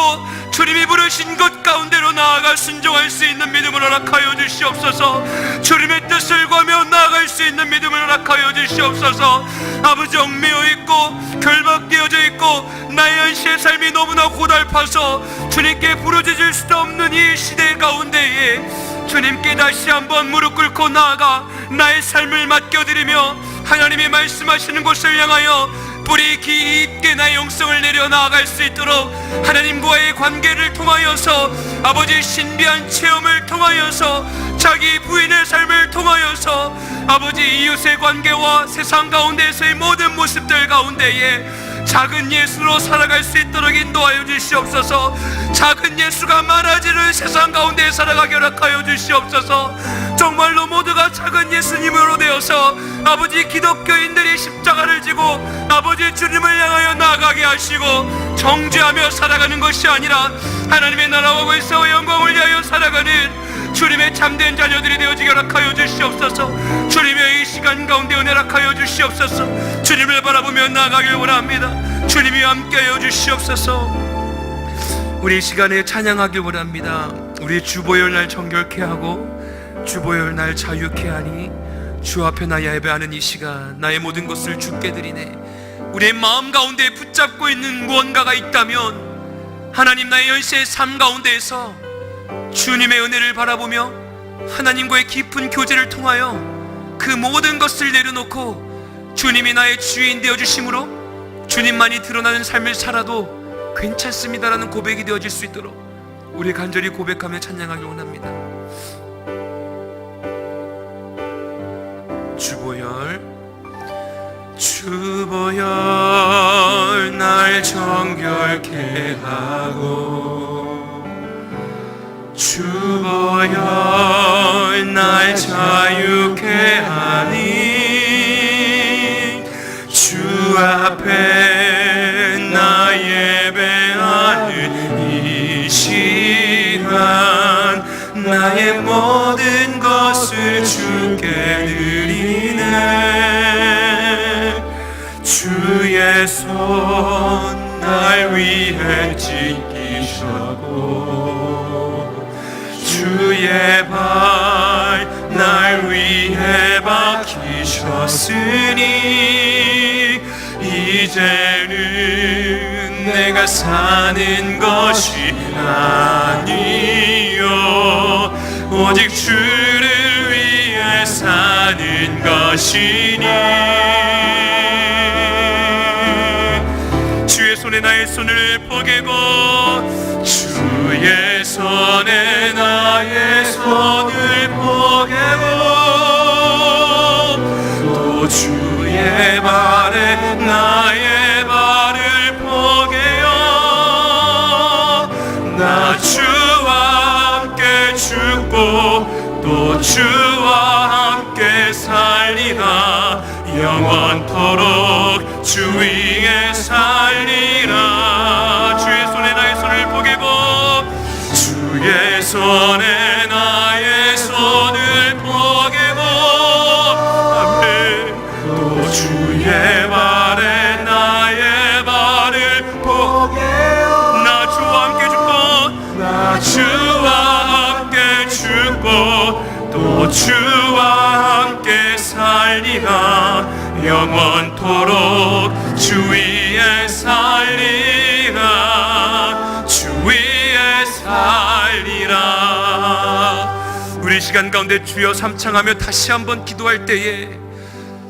주님이 부르신 것 가운데로 나아가 순종할 수 있는 믿음을 허락하여 주시옵소서. 주님의 뜻을 구하며 나아갈 수 있는 믿음을 허락하여 주시옵소서. 아버지, 얽매여 있고 결박되어져 있고 나의 현실의 삶이 너무나 고달파서 주님께 부르짖을 수도 없는 이 시대 가운데에 주님께 다시 한번 무릎 꿇고 나아가 나의 삶을 맡겨드리며 하나님이 말씀하시는 곳을 향하여 뿌리 깊게 나의 영성을 내려 나아갈 수 있도록 하나님과의 관계를 통하여서 아버지 신비한 체험을 통하여서 자기 부인의 삶을 통하여서 아버지 이웃의 관계와 세상 가운데서의 모든 모습들 가운데에 작은 예수로 살아갈 수 있도록 인도하여 주시옵소서. 작은 예수가 많아지는 세상 가운데 살아가게 허락하여 주시옵소서. 정말로 모두가 작은 예수님으로 되어서 아버지 기독교인들이 십자가를 지고 아버지 주님을 향하여 나아가게 하시고 정죄하며 살아가는 것이 아니라 하나님의 나라와 권세와 영광을 위하여 살아가는 주님의 참된 자녀들이 되어지게 허락하여 주시옵소서. 주님의 이 시간 가운데 은혜 허락하여 주시옵소서. 주님을 바라보며 나아가길 원합니다. 주님이 함께하여 주시옵소서. 우리 이 시간에 찬양하길 원합니다. 우리 주보혈 날 정결케 하고 주보혈 날 자유케 하니 주 앞에 나 예배하는 이 시간 나의 모든 것을 주께 드리네. 우리의 마음 가운데 붙잡고 있는 무언가가 있다면 하나님, 나의 현세의 삶 가운데에서 주님의 은혜를 바라보며 하나님과의 깊은 교제를 통하여 그 모든 것을 내려놓고 주님이 나의 주인 되어주심으로 주님만이 드러나는 삶을 살아도 괜찮습니다라는 고백이 되어질 수 있도록 우리 간절히 고백하며 찬양하기 원합니다. 주보혈 주보혈 날 정결케 하고 주보혈 날 자유케 하니 주 앞에 나 예배하는 이 시간 나의 모든 것을 주께 드리네. 주의 손 날 위해 찢기셨고 주의 발 날 위해 박히셨으니 이제는 내가 사는 것이 아니요 오직 주를 위해 사는 것이니 주의 손에 나의 손을 포개고 주의 손에 나의 손을 포개고 또 주의 발에 나의 발을 포개어 나 주와 함께 죽고 또 주와 함께 살리라 영원토록 주 위에 살리라. 주의 손에 나의 손을 포개고 주의 손에 나의 손을 포개고 아멘. 또 주의 발에 나의 발을 포개어 나 주와 함께 죽고 나 주와 함께 죽고 또 주와 함께 살리라 영원토록 주 위에 살리라 주 위에 살리라. 우리 시간 가운데 주여 삼창하며 다시 한번 기도할 때에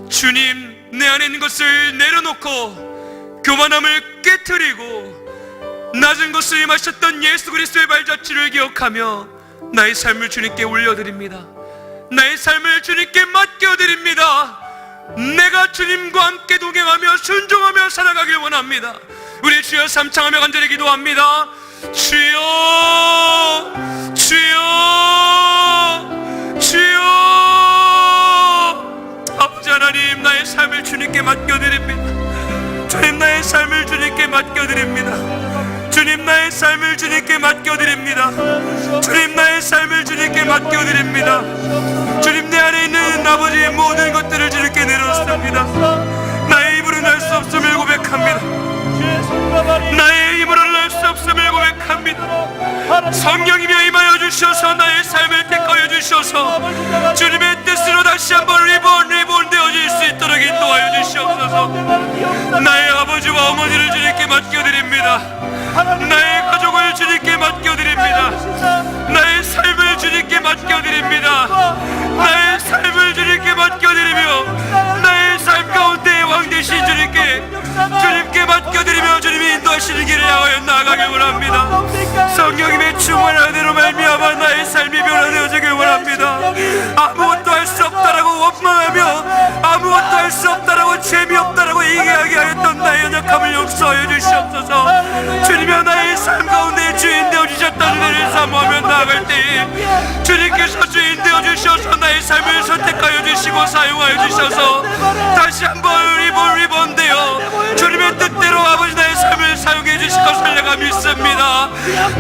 주님, 내 안에 있는 것을 내려놓고 교만함을 깨트리고 낮은 것을 마셨던 예수 그리스도의 발자취를 기억하며 나의 삶을 주님께 올려드립니다. 나의 삶을 주님께 맡겨드립니다. 내가 주님과 함께 동행하며 순종하며 살아가길 원합니다. 우리 주여 삼창하며 간절히 기도합니다. 주여 주여 주여 아버지 하나님, 나의 삶을 주님께 맡겨드립니다. 주님, 나의 삶을 주님께 맡겨드립니다. 주님, 나의 삶을 주님께 맡겨드립니다. 주님, 나의 삶을 주님께 맡겨드립니다. 주님, 내 안에 있는 아버지의 모든 것들을 주님께 내놓습니다. 나의 입으로는 할 수 없음을 고백합니다. 나의 입으로는 할 수 없음을 고백합니다. 성령이며 임하여 주셔서 나의 삶을 택하여 주셔서 주님의 뜻으로 다시 한번 리본 되어질 수 있도록 인도하여 주시옵소서. 나의 아버지와 어머니를 주님께 맡겨드립니다. 나의 가족을 주님께 맡겨드립니다. 나의 삶을 주님께 맡겨드립니다. 나의 삶을 주님께 맡겨드리며 나의 삶 가운데 왕 되신 주님께 맡겨드리며 주님이 인도하시는 길을 향하여 나아가길 원합니다. 성령님의 충만한 은혜로 말미암아 나의 삶이 변화되어지길 원합니다. 아무것도 할 수 없다라고 원망하며 아무것도 할 수 없다라고 재미없다라고 이야기하였던 나의 연약함을 용서하여 주시옵소서. 주님이여, 나의 삶 가운데 주인 되어 주셨던 은혜를 사모하며 나아갈 때에 주님께서 주인 되어 주셔서 나의 삶을 선택하여 주시고 사용하여 주셔서 다시 한번 리본 되어 주님의 뜻대로 아버지 나의 삶을 사용해 주실 것을 내가 믿습니다.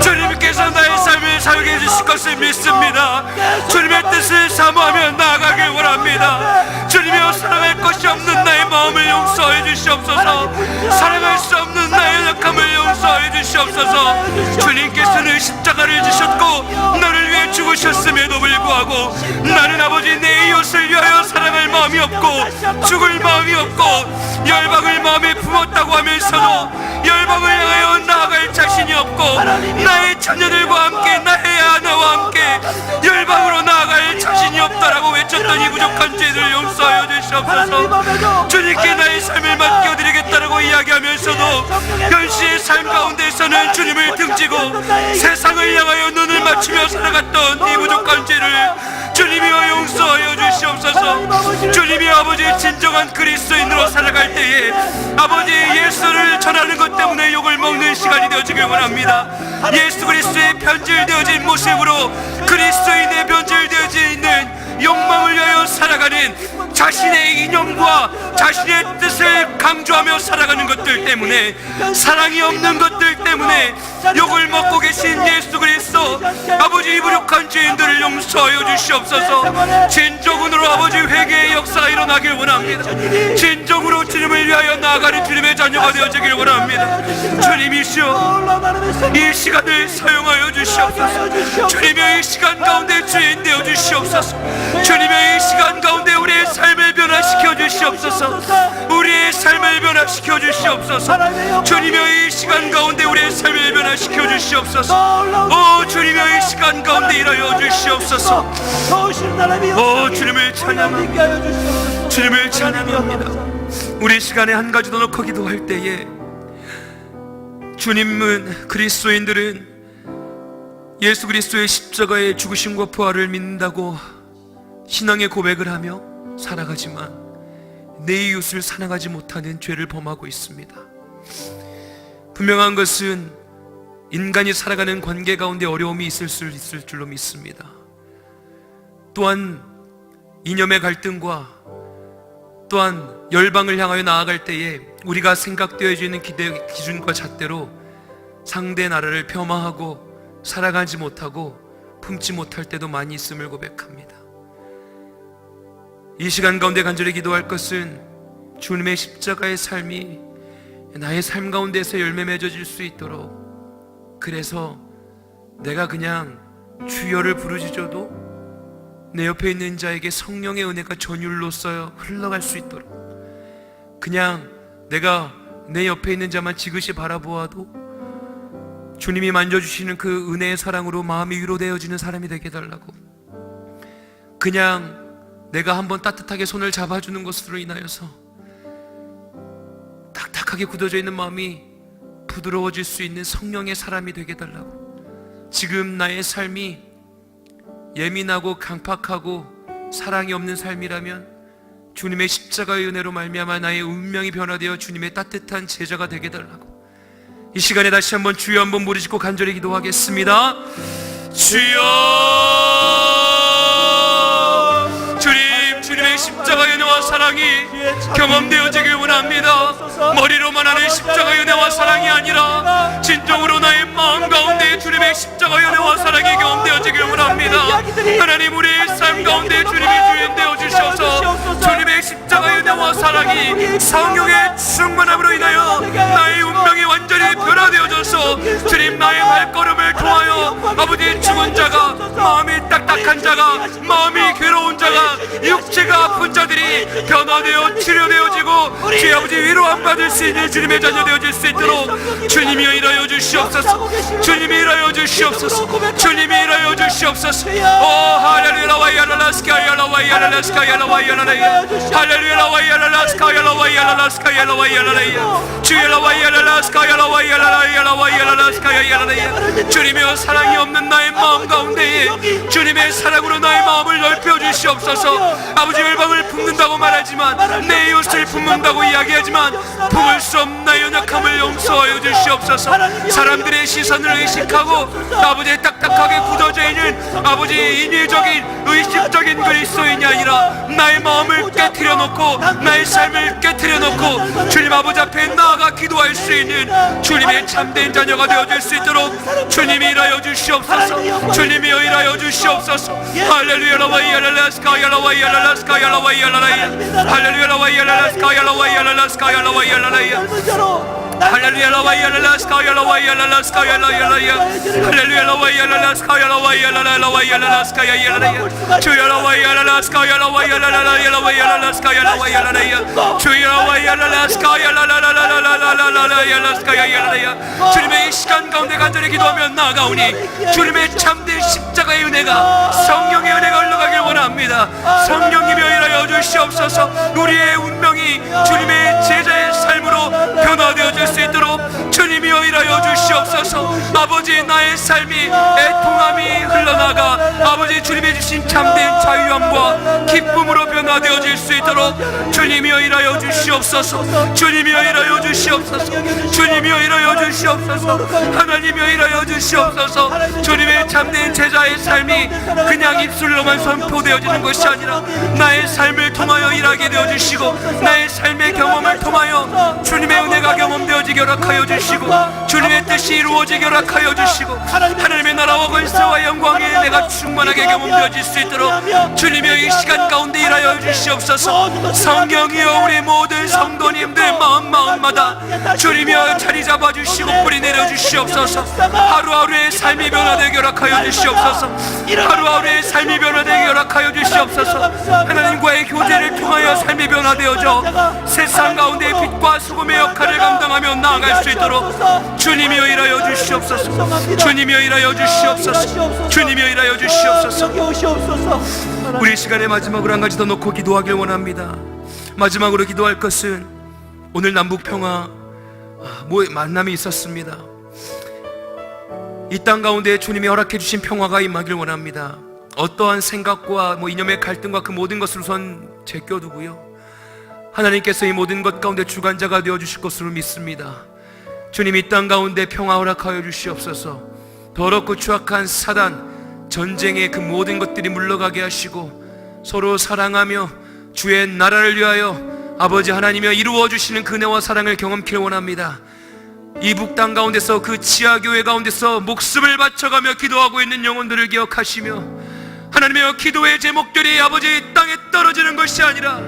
주님께서 나의 삶을 사용해 주실 것을 믿습니다. 주님의 뜻을 사모하며 나아가길 원합니다. 주님이여, 사랑할 것이 없는 나의 마음을 용서해 주시옵소서. 사랑할 수 없는 나의 연약함을 용서해 주시옵소서. 주님께서는 십자가를 지셨고 나를 위해 죽으셨음에도 불구하고 나는 아버지 내 이웃을 위하여 사랑할 마음이 없고 죽을 마음이 없고 열방을 마음에 품었다고 하면서도 열방을 향하여 나아갈 자신이 없고 나의 자녀들과 함께 나의 아내와 함께 열방으로 나아갈 자신이 없다라고 외쳤던 이 부족한 죄를 용서하여 주시옵소서. 주님께 나의 삶을 맡겨드리겠다라고 이야기하면서도 현실의 삶 가운데서는 주님을 등지고 세상을 향하여 눈을 맞추며 살아갔던 이 부족한 죄를 주님이여 용서하여 주시옵소서. 주님이 아버지 진정한 그리스도인으로 살아갈 때에 아버지 예수를 전하는 것 때문에 욕을 먹는 시간이 되어지길 원합니다. 예수 그리스도의 변질되어진 모습으로 그리스도인의 변질되어져 있는 욕망을 위하여 살아가는 자신의 이념과 자신의 뜻을 강조하며 살아가는 것들 때문에 사랑이 없는 것들 때문에 욕을 먹고 계신 예수 그리스도 아버지 이 부족한 죄인들을 용서하여 주시옵소서. 진정으로 아버지 회개의 역사가 일어나길 원합니다. 진정으로 주님을 위하여 나아가는 주님의 자녀가 되어지길 원합니다. 주님이시여, 이 시간을 사용하여 주시옵소서. 주님의 이 시간 가운데 주인 되어 주시옵소서. 주님의 이 시간 가운데 우리의 삶을 변화시켜 주시옵소서. 우리의 삶을 변화시켜 주시옵소서. 주님의 이 시간 가운데 우리의 삶을 변화시켜 주시옵소서. 오 주님의 이 시간 가운데 일하여 주시옵소서. 오 주님을 찬양합니다. 주님을 찬양합니다. 우리 시간에 한 가지 더 넣고 기도할 때에 주님은 그리스도인들은 예수 그리스도의 십자가의 죽으심과 부활을 믿는다고 신앙의 고백을 하며 살아가지만 내 이웃을 사랑하지 못하는 죄를 범하고 있습니다. 분명한 것은 인간이 살아가는 관계 가운데 어려움이 있을 줄로 믿습니다. 또한 이념의 갈등과 또한 열방을 향하여 나아갈 때에 우리가 생각되어지는 기준과 잣대로 상대 나라를 폄하하고 살아가지 못하고 품지 못할 때도 많이 있음을 고백합니다. 이 시간 가운데 간절히 기도할 것은 주님의 십자가의 삶이 나의 삶 가운데서 열매 맺어질 수 있도록, 그래서 내가 그냥 주여를 부르짖어도 내 옆에 있는 자에게 성령의 은혜가 전율로써 흘러갈 수 있도록, 그냥 내가 내 옆에 있는 자만 지그시 바라보아도 주님이 만져주시는 그 은혜의 사랑으로 마음이 위로되어지는 사람이 되게 해달라고, 그냥 내가 한번 따뜻하게 손을 잡아주는 것으로 인하여서 딱딱하게 굳어져 있는 마음이 부드러워질 수 있는 성령의 사람이 되게 해달라고, 지금 나의 삶이 예민하고 강팍하고 사랑이 없는 삶이라면 주님의 십자가의 은혜로 말미암아 나의 운명이 변화되어 주님의 따뜻한 제자가 되게 해달라고, 이 시간에 다시 한번 주여 한번 부르짖고 간절히 기도하겠습니다. 주여, 주님, 주님의 십자가의 은혜와 사랑이 경험되어지길 원합니다. 머리로만 하는 십자가 은혜와 사랑이 아니라 진정으로 나의 마음 가운데 주님의 십자가 은혜와 사랑이 경험되어지길 원합니다. 하나님, 우리의 삶 가운데 주님이 주인 되어 주셔서 주님의 십자가 은혜와 사랑이 성령의 충만함으로 인하여 나의 운명이 완전히 변화되어져서 주님, 나의 발걸음을 통하여 아버지, 죽은 자가, 마음이 딱딱한 자가, 마음이 괴로운 자가, 육체가 아픈 자들이 변화되어 치료되어지고 주의 아버지 위로함 받을 수 있는 주님의 자녀 되어질 수 있도록 주님이여 일하여 주시옵소서. 주님이 일하여 주시옵소서. 주님이 일하여 주시옵소서. 오 할렐루야 와이알라스카 야라와이알라스카 야라와이알라야 할렐루야 와이알라스카 야라와이알라스카 야라와이알라야 주여 와이알라스카 야라와이알라야라와이알라스카 야라야 주님이여, 사랑이 없는 나의 마음 가운데에 주님의 사랑으로 나의 마음을 넓혀 주시옵소서. 아버지, 열방을 품는다고 말하지만, 내 이웃을 품는다고 이야기하지만 품을 수 없는 나의 연약함을 용서하여 주시옵소서. 사람들의 시선을 의식하고 아버지, 딱딱하게 굳어져 있는 아버지, 인위적인 의식적인 그리스도인이 아니라 나의 마음을 깨트려 놓고 나의 삶을 깨트려 놓고 주님 아버지 앞에 나아가 기도할 수 있는 주님의 참된 자녀가 되어질 수 있도록 주님이 일하여 주시옵소서. 주님이 일하여 주시옵소서. 할렐루야 라와이알라스카 야라와이알라스카 야라와이알라야 할렐루야 라와이알라스카 야라와이알라스카 야라와이알라야 할렐루야 라와이알라스카 야라와이알라스카 야라와이알라야 할렐루야 라와이알라스카 야라와이알라라와이알라스카 야라와이알라야 주여 라와이알라스카 야라와이알라라라와이알라스카 야라와이알라야 주여 라와이알라스카 야라라라라라라라라라라스카 야라야 주님의 이 시간 가운데 간절히 기도하며 나아가오니 주님의 참된 십자가의 은혜가, 성령의 은혜가 흘러가길 원합니다. 성령님이 일하여 주시옵소서. 우리의 운명이 주님의 제자의 삶으로 변화되어질 수 있도록 주님이 일하여 주시옵소서. 아버지, 나의 삶이 애통함이 흘러나가 아버지, 주님이 주신 참된 자유함과 기쁨으로 변화되어질 수 있도록 주님이 일하여 주시옵소서. 주님이 일하여 주시옵소서. 주님이 일하여 주시옵소서. 하나님이 일하여 주시옵소서. 주님의 참된 제자의 삶이 그냥 입술로만 선포되어지는 것이 아니라 나의 삶을 통하여 일하게 되어주시고 나의 삶의 경험을 통하여 주님의 은혜가 경험되어지게 허락하여 주시고 주님의 뜻이 이루어지게 허락하여 주시고 하나님의 나라와 권세와 영광에 내가 충만하게 경험되어질 수 있도록 주님의 이 시간 가운데 일하여 주시옵소서. 성령이여, 우리 모든 성도님들 마음마다 주님이여 자리 잡아주시고 뿌리 내려주시옵소서. 하루하루의 삶이 변화되게 허락하여 주시옵소서. 하루하루의 삶이 변화되게 허락하여 주시옵소서. 하나님과의 교제를 통하여 삶이 변화되어져 세상 가운데 빛과 소금의 역할을 감당하며 나아갈 수 있도록 주님이여 일하여 주시옵소서. 주님이여 일하여 주시옵소서. 주님이여 일하여 주시옵소서. 우리 시간의 마지막으로 한 가지 더 놓고 기도하길 원합니다. 마지막으로 기도할 것은 오늘 남북 평화 만남이 있었습니다. 이 땅 가운데 주님이 허락해 주신 평화가 임하길 원합니다. 어떠한 생각과 이념의 갈등과 그 모든 것을 우선 제껴두고요, 하나님께서 이 모든 것 가운데 주관자가 되어주실 것으로 믿습니다. 주님, 이 땅 가운데 평화 허락하여 주시옵소서. 더럽고 추악한 사단, 전쟁의 그 모든 것들이 물러가게 하시고 서로 사랑하며 주의 나라를 위하여 아버지 하나님이여 이루어 주시는 그 은혜와 사랑을 경험키를 원합니다. 이 북땅 가운데서 그 지하교회 가운데서 목숨을 바쳐가며 기도하고 있는 영혼들을 기억하시며 하나님의 기도의 제목들이 아버지 이 땅에 떨어지는 것이 아니라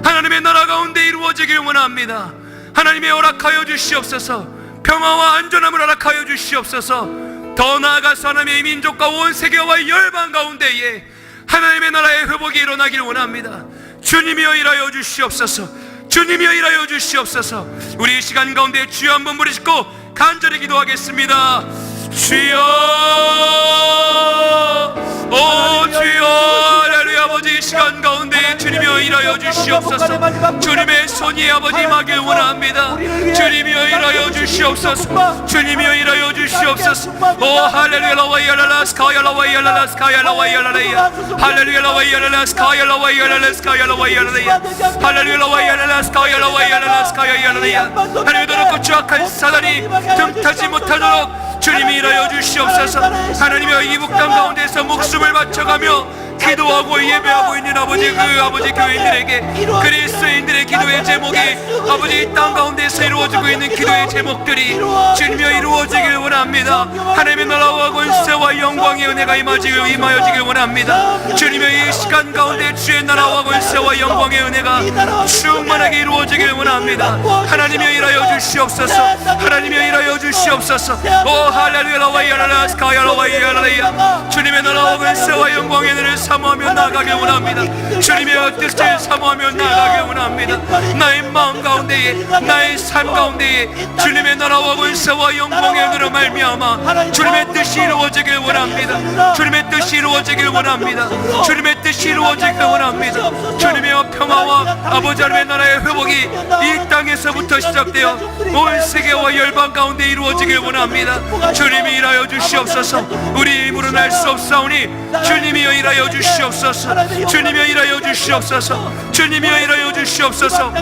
하나님의 나라 가운데 이루어지길 원합니다. 하나님의 허락하여 주시옵소서. 평화와 안전함을 허락하여 주시옵소서. 더 나아가서 하나님의 민족과 온 세계와 열방 가운데에 하나님의 나라의 회복이 일어나길 원합니다. 주님이여 일하여 주시옵소서. 주님이여 일하여 주시옵소서. 우리 이 시간 가운데 주여 한번 부르짖고 간절히 기도하겠습니다. 주여, 오 주여, 할렐루야. 아버지 이 시간 가운데 주님이여 일하여 주시옵소서. 주님의 손이 아버지 임하길 원합니다. 주님이여 일하여 주시옵소서. 주님이여 일하여 주시옵소서. 오 할렐루야 라와이알라스카 라와이알라스카 라와이알라야 할렐루야 라와이알라스카 라와이알라스카 라와이알라야 할렐루야 라와이알라스카 라와이알라스카 라와이알라야 하나님, 더럽고 추악한 사단이 틈타지 못하도록 주님이 일하여 주시옵소서. 하나님이여 이 북땅 가운데서 목숨을 바쳐가며 기도하고 예배하고 있는 아버지, 그 아버지 교인들에게 그리스도인들의 기도의 제목이 아버지 이 땅 가운데서 이루어지고 있는 기도의 제목들이 주님여 이루어지길 원합니다. 하나님의 나라와 권세와 영광의 은혜가 임하여지길 원합니다. 주님여 이 시간 가운데 주의 나라와 권세와 영광의 은혜가 충만하게 이루어지길 원합니다. 하나님여 일하여 주시옵소서. 하나님여 일하여 주시옵소서. 오 할렐루야 와이야라라 스카야라 와이야라야. 주님의 나라와 권세와 영광의 은혜를 사모하며 나아가길 원합니다. 주님의 뜻을 사모하며 나아가길 원합니다. 나의 마음 가운데에, 나의 삶 가운데에 주님의 나라와 권세와 영광의 은혜로 말미암아 주님의 뜻이 이루어지길 원합니다. 주님의 뜻이 이루어지길 원합니다. 주님의 뜻이 이루어지길 원합니다. 주님의 평화와 아버지 하나님의 나라의 회복이 이 땅에서부터 시작되어 온 세계와 열방 가운데 이루어지길 원합니다. 주님이 일하여 주시옵소서. 우리 힘으로는 할 수 없사오니 주님이여 일하여 주시옵소서. 주님이여 일하여 주시옵소서. 주님이여 일하여 주시옵소서.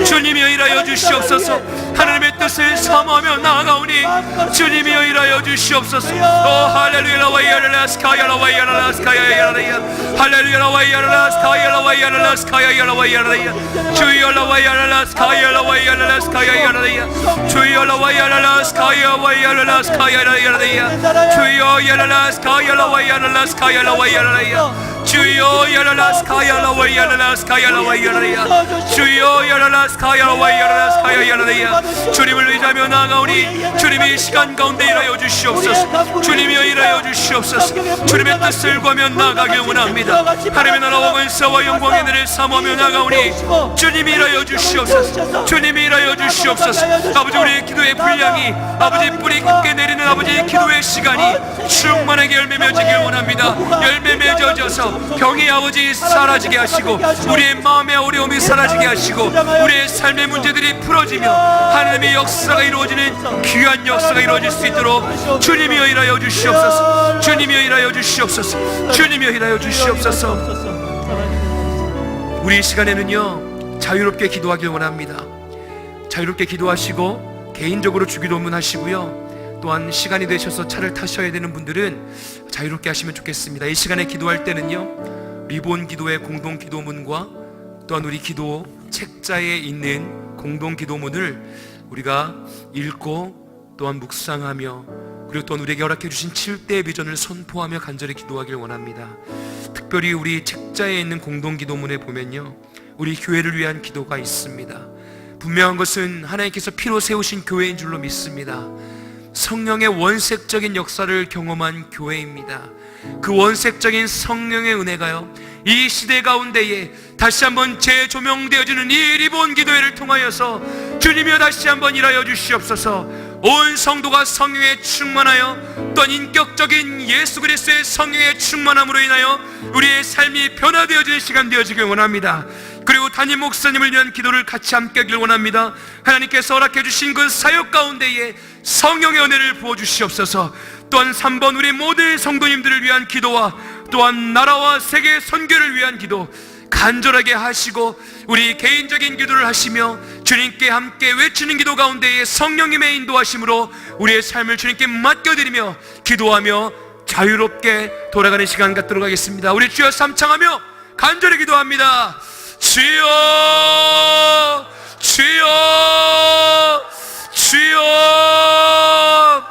주님이여 일하여 주시옵소서. 하나님의 뜻을 사모하며 나아가오니 주님이여 일하여 주시옵소서. 오 할렐루야 와이야라라 스카야라 와이야라라 스카야야라야. 할렐루야 와이야라라 스카야라 와이야라라 스카야야라 와이야라야. 주여 와이야라라 스카야라 와이야라라 스카야야라야. 주여 와이야라라 스카야 와이야라라 스카야야라야. 주여 야라라 스카야라 와이야라라 스카야라 와이야라야. 주여 야라라 스카야라 와이야라라 스카야라 와이야라야. 주여 야라라 스카야라 와이야라라 스카야야라야. 주님을 의지하며 나아가오니 주님이 시간 가운데 일하여 주시옵소서. 주님이여 일하여 주시옵소서. 주님의 뜻을 구하며 나아가길 원합니다. 하나님의 나라와 권세와 영광의 은혜를 사모하며 나아가오니 주님이 일하여 주시옵소서. 주님이 일하여 주시옵소서. 아버지 우리의 기도의 분량이 아버지 뿌리 깊게 내리는 아버지의 기도의 시간이 충만하게 열매 맺어지길 원합니다. 열매 맺어져서 병이 아버지 사라지게 하시고 우리의 마음의 어려움이 사라지게 하시고 우리의 삶의 문제들이 풀어지며 하나님의 역사가 이루어지는 귀한 역사가 이루어질 수 있도록 주님이여 일하여 주시옵소서. 주님이여 일하여 주시옵소서. 주님이여 일하여 주시옵소서. 우리 이 시간에는요 자유롭게 기도하길 원합니다. 자유롭게 기도하시고 개인적으로 주기도문 하시고요. 또한 시간이 되셔서 차를 타셔야 되는 분들은 자유롭게 하시면 좋겠습니다. 이 시간에 기도할 때는요 리본 기도의 공동 기도문과 또한 우리 기도 책자에 있는 공동 기도문을 우리가 읽고 또한 묵상하며 그리고 또한 우리에게 허락해 주신 7대의 비전을 선포하며 간절히 기도하길 원합니다. 특별히 우리 책자에 있는 공동 기도문에 보면요 우리 교회를 위한 기도가 있습니다. 분명한 것은 하나님께서 피로 세우신 교회인 줄로 믿습니다. 성령의 원색적인 역사를 경험한 교회입니다. 그 원색적인 성령의 은혜가요 이 시대 가운데에 다시 한번 재조명되어지는 이 리본 기도회를 통하여서 주님이여 다시 한번 일하여 주시옵소서. 온 성도가 성령에 충만하여 또한 인격적인 예수 그리스도의 성령에 충만함으로 인하여 우리의 삶이 변화되어지는 시간 되어지길 원합니다. 그리고 담임 목사님을 위한 기도를 같이 함께 하길 원합니다. 하나님께서 허락해 주신 그 사역 가운데에 성령의 은혜를 부어주시옵소서. 또한 3번 우리 모든 성도님들을 위한 기도와 또한 나라와 세계 선교를 위한 기도 간절하게 하시고 우리 개인적인 기도를 하시며 주님께 함께 외치는 기도 가운데에 성령님의 인도하심으로 우리의 삶을 주님께 맡겨드리며 기도하며 자유롭게 돌아가는 시간 갖도록 하겠습니다. 우리 주여 삼창하며 간절히 기도합니다. 주여 주여 주여.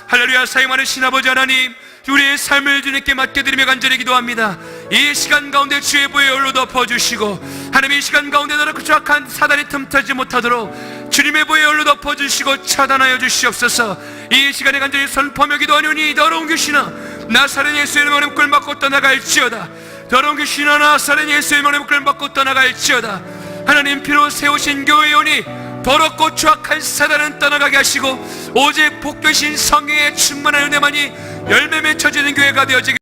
할렐루야. 사용하는 신아버지 하나님 우리의 삶을 주님께 맡겨드리며 간절히 기도합니다. 이 시간 가운데 주의 보혈 열로 덮어주시고 하나님 이 시간 가운데 너를 추악한 사단이 틈타지 못하도록 주님의 보혈 열로 덮어주시고 차단하여 주시옵소서. 이 시간에 간절히 선포하며 기도하노니 더러운 귀신아 나사렛 예수의 이름으로 끌받고 떠나갈지어다. 더러운 귀신아 나사렛 예수의 이름으로 끌받고 떠나갈지어다. 하나님 피로 세우신 교회오니 더럽고 추악한 사단은 떠나가게 하시고 오직 복되신 성령의 충만한 은혜만이 열매 맺혀지는 교회가 되어지길